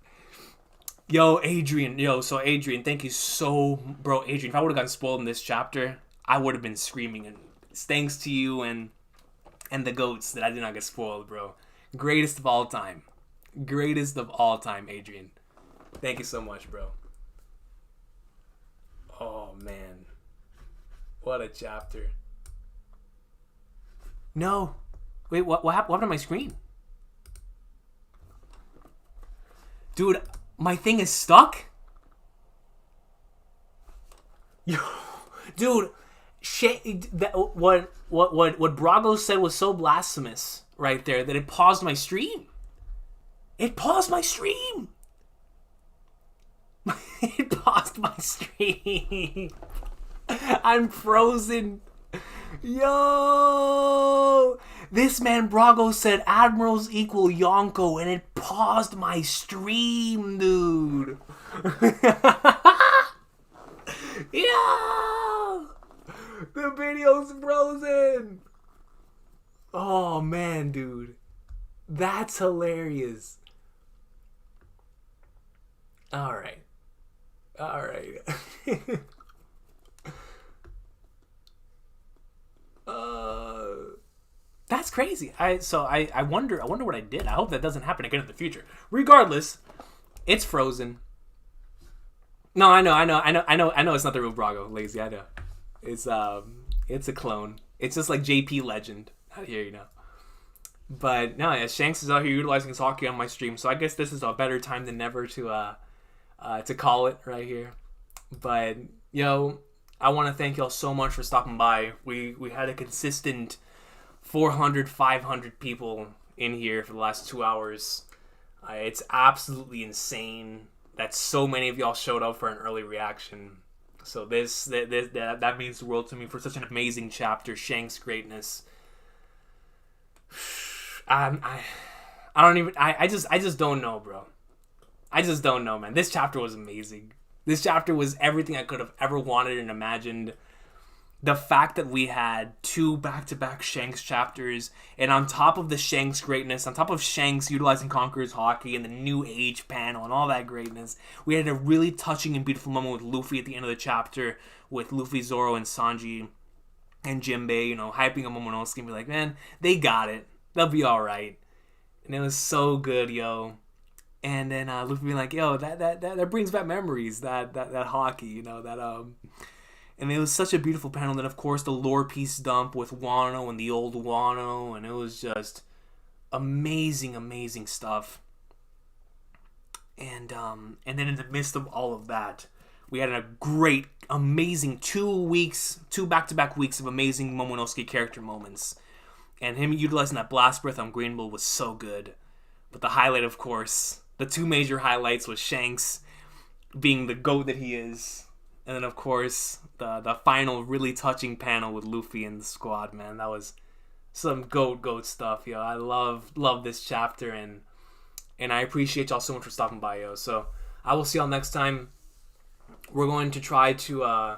Yo, Adrian. So Adrian, thank you so, bro. Adrian, if I would have gotten spoiled in this chapter, I would have been screaming. And it's thanks to you and the goats that I did not get spoiled, bro. Greatest of all time. Greatest of all time, Adrian. Thank you so much, bro. Oh, man. What a chapter. No. Wait, what happened to my screen? Dude, my thing is stuck? Yo, dude, what Brago said was so blasphemous right there that it paused my stream. It paused my stream. It paused my stream. I'm frozen. Yo, this man Brago said admirals equal Yonko, and it paused my stream, dude. Yeah, the video's frozen. Oh man, dude, that's hilarious. All right. That's crazy. I wonder what I did. I hope that doesn't happen again in the future. Regardless, it's frozen. No, I know. It's not the real Brago, lazy. I know. It's a clone. It's just like JP Legend out here, you know. But no, yeah, Shanks is out here utilizing his hockey on my stream, so I guess this is a better time than ever to call it right here. But yo, I want to thank y'all so much for stopping by. We had a consistent 400, 500 people in here for the last 2 hours. It's absolutely insane that so many of y'all showed up for an early reaction. So that means the world to me for such an amazing chapter. Shanks' greatness. I just don't know, bro. I just don't know, man. This chapter was amazing. This chapter was everything I could have ever wanted and imagined. The fact that we had 2 back-to-back Shanks chapters, and on top of the Shanks greatness, on top of Shanks utilizing Conqueror's hockey and the New Age panel and all that greatness, we had a really touching and beautiful moment with Luffy at the end of the chapter, with Luffy, Zoro, and Sanji and Jinbei, you know, hyping up Momonosuke and be like, man, they got it. They'll be alright. And it was so good, yo. And then Luffy being like, yo, that brings back memories, that hockey, you know, that and it was such a beautiful panel. Then, of course, the lore piece dump with Wano and the old Wano, and it was just amazing, amazing stuff. And then in the midst of all of that, we had a great, amazing 2 back-to-back weeks of amazing Momonosuke character moments. And him utilizing that blast breath on Green Bull was so good. But the highlight, of course, the 2 major highlights was Shanks being the GOAT that he is. And then, of course, the final really touching panel with Luffy and the squad, man. That was some GOAT stuff, yo. I love this chapter, and I appreciate y'all so much for stopping by, yo. So I will see y'all next time. We're going to try to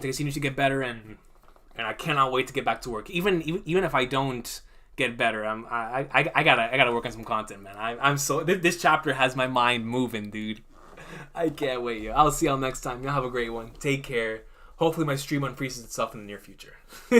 continue to get better, and I cannot wait to get back to work. Even if I don't get better, I gotta work on some content, man. I'm so this chapter has my mind moving, dude. I can't wait. Yo. I'll see y'all next time. Y'all have a great one. Take care. Hopefully my stream unfreezes itself in the near future.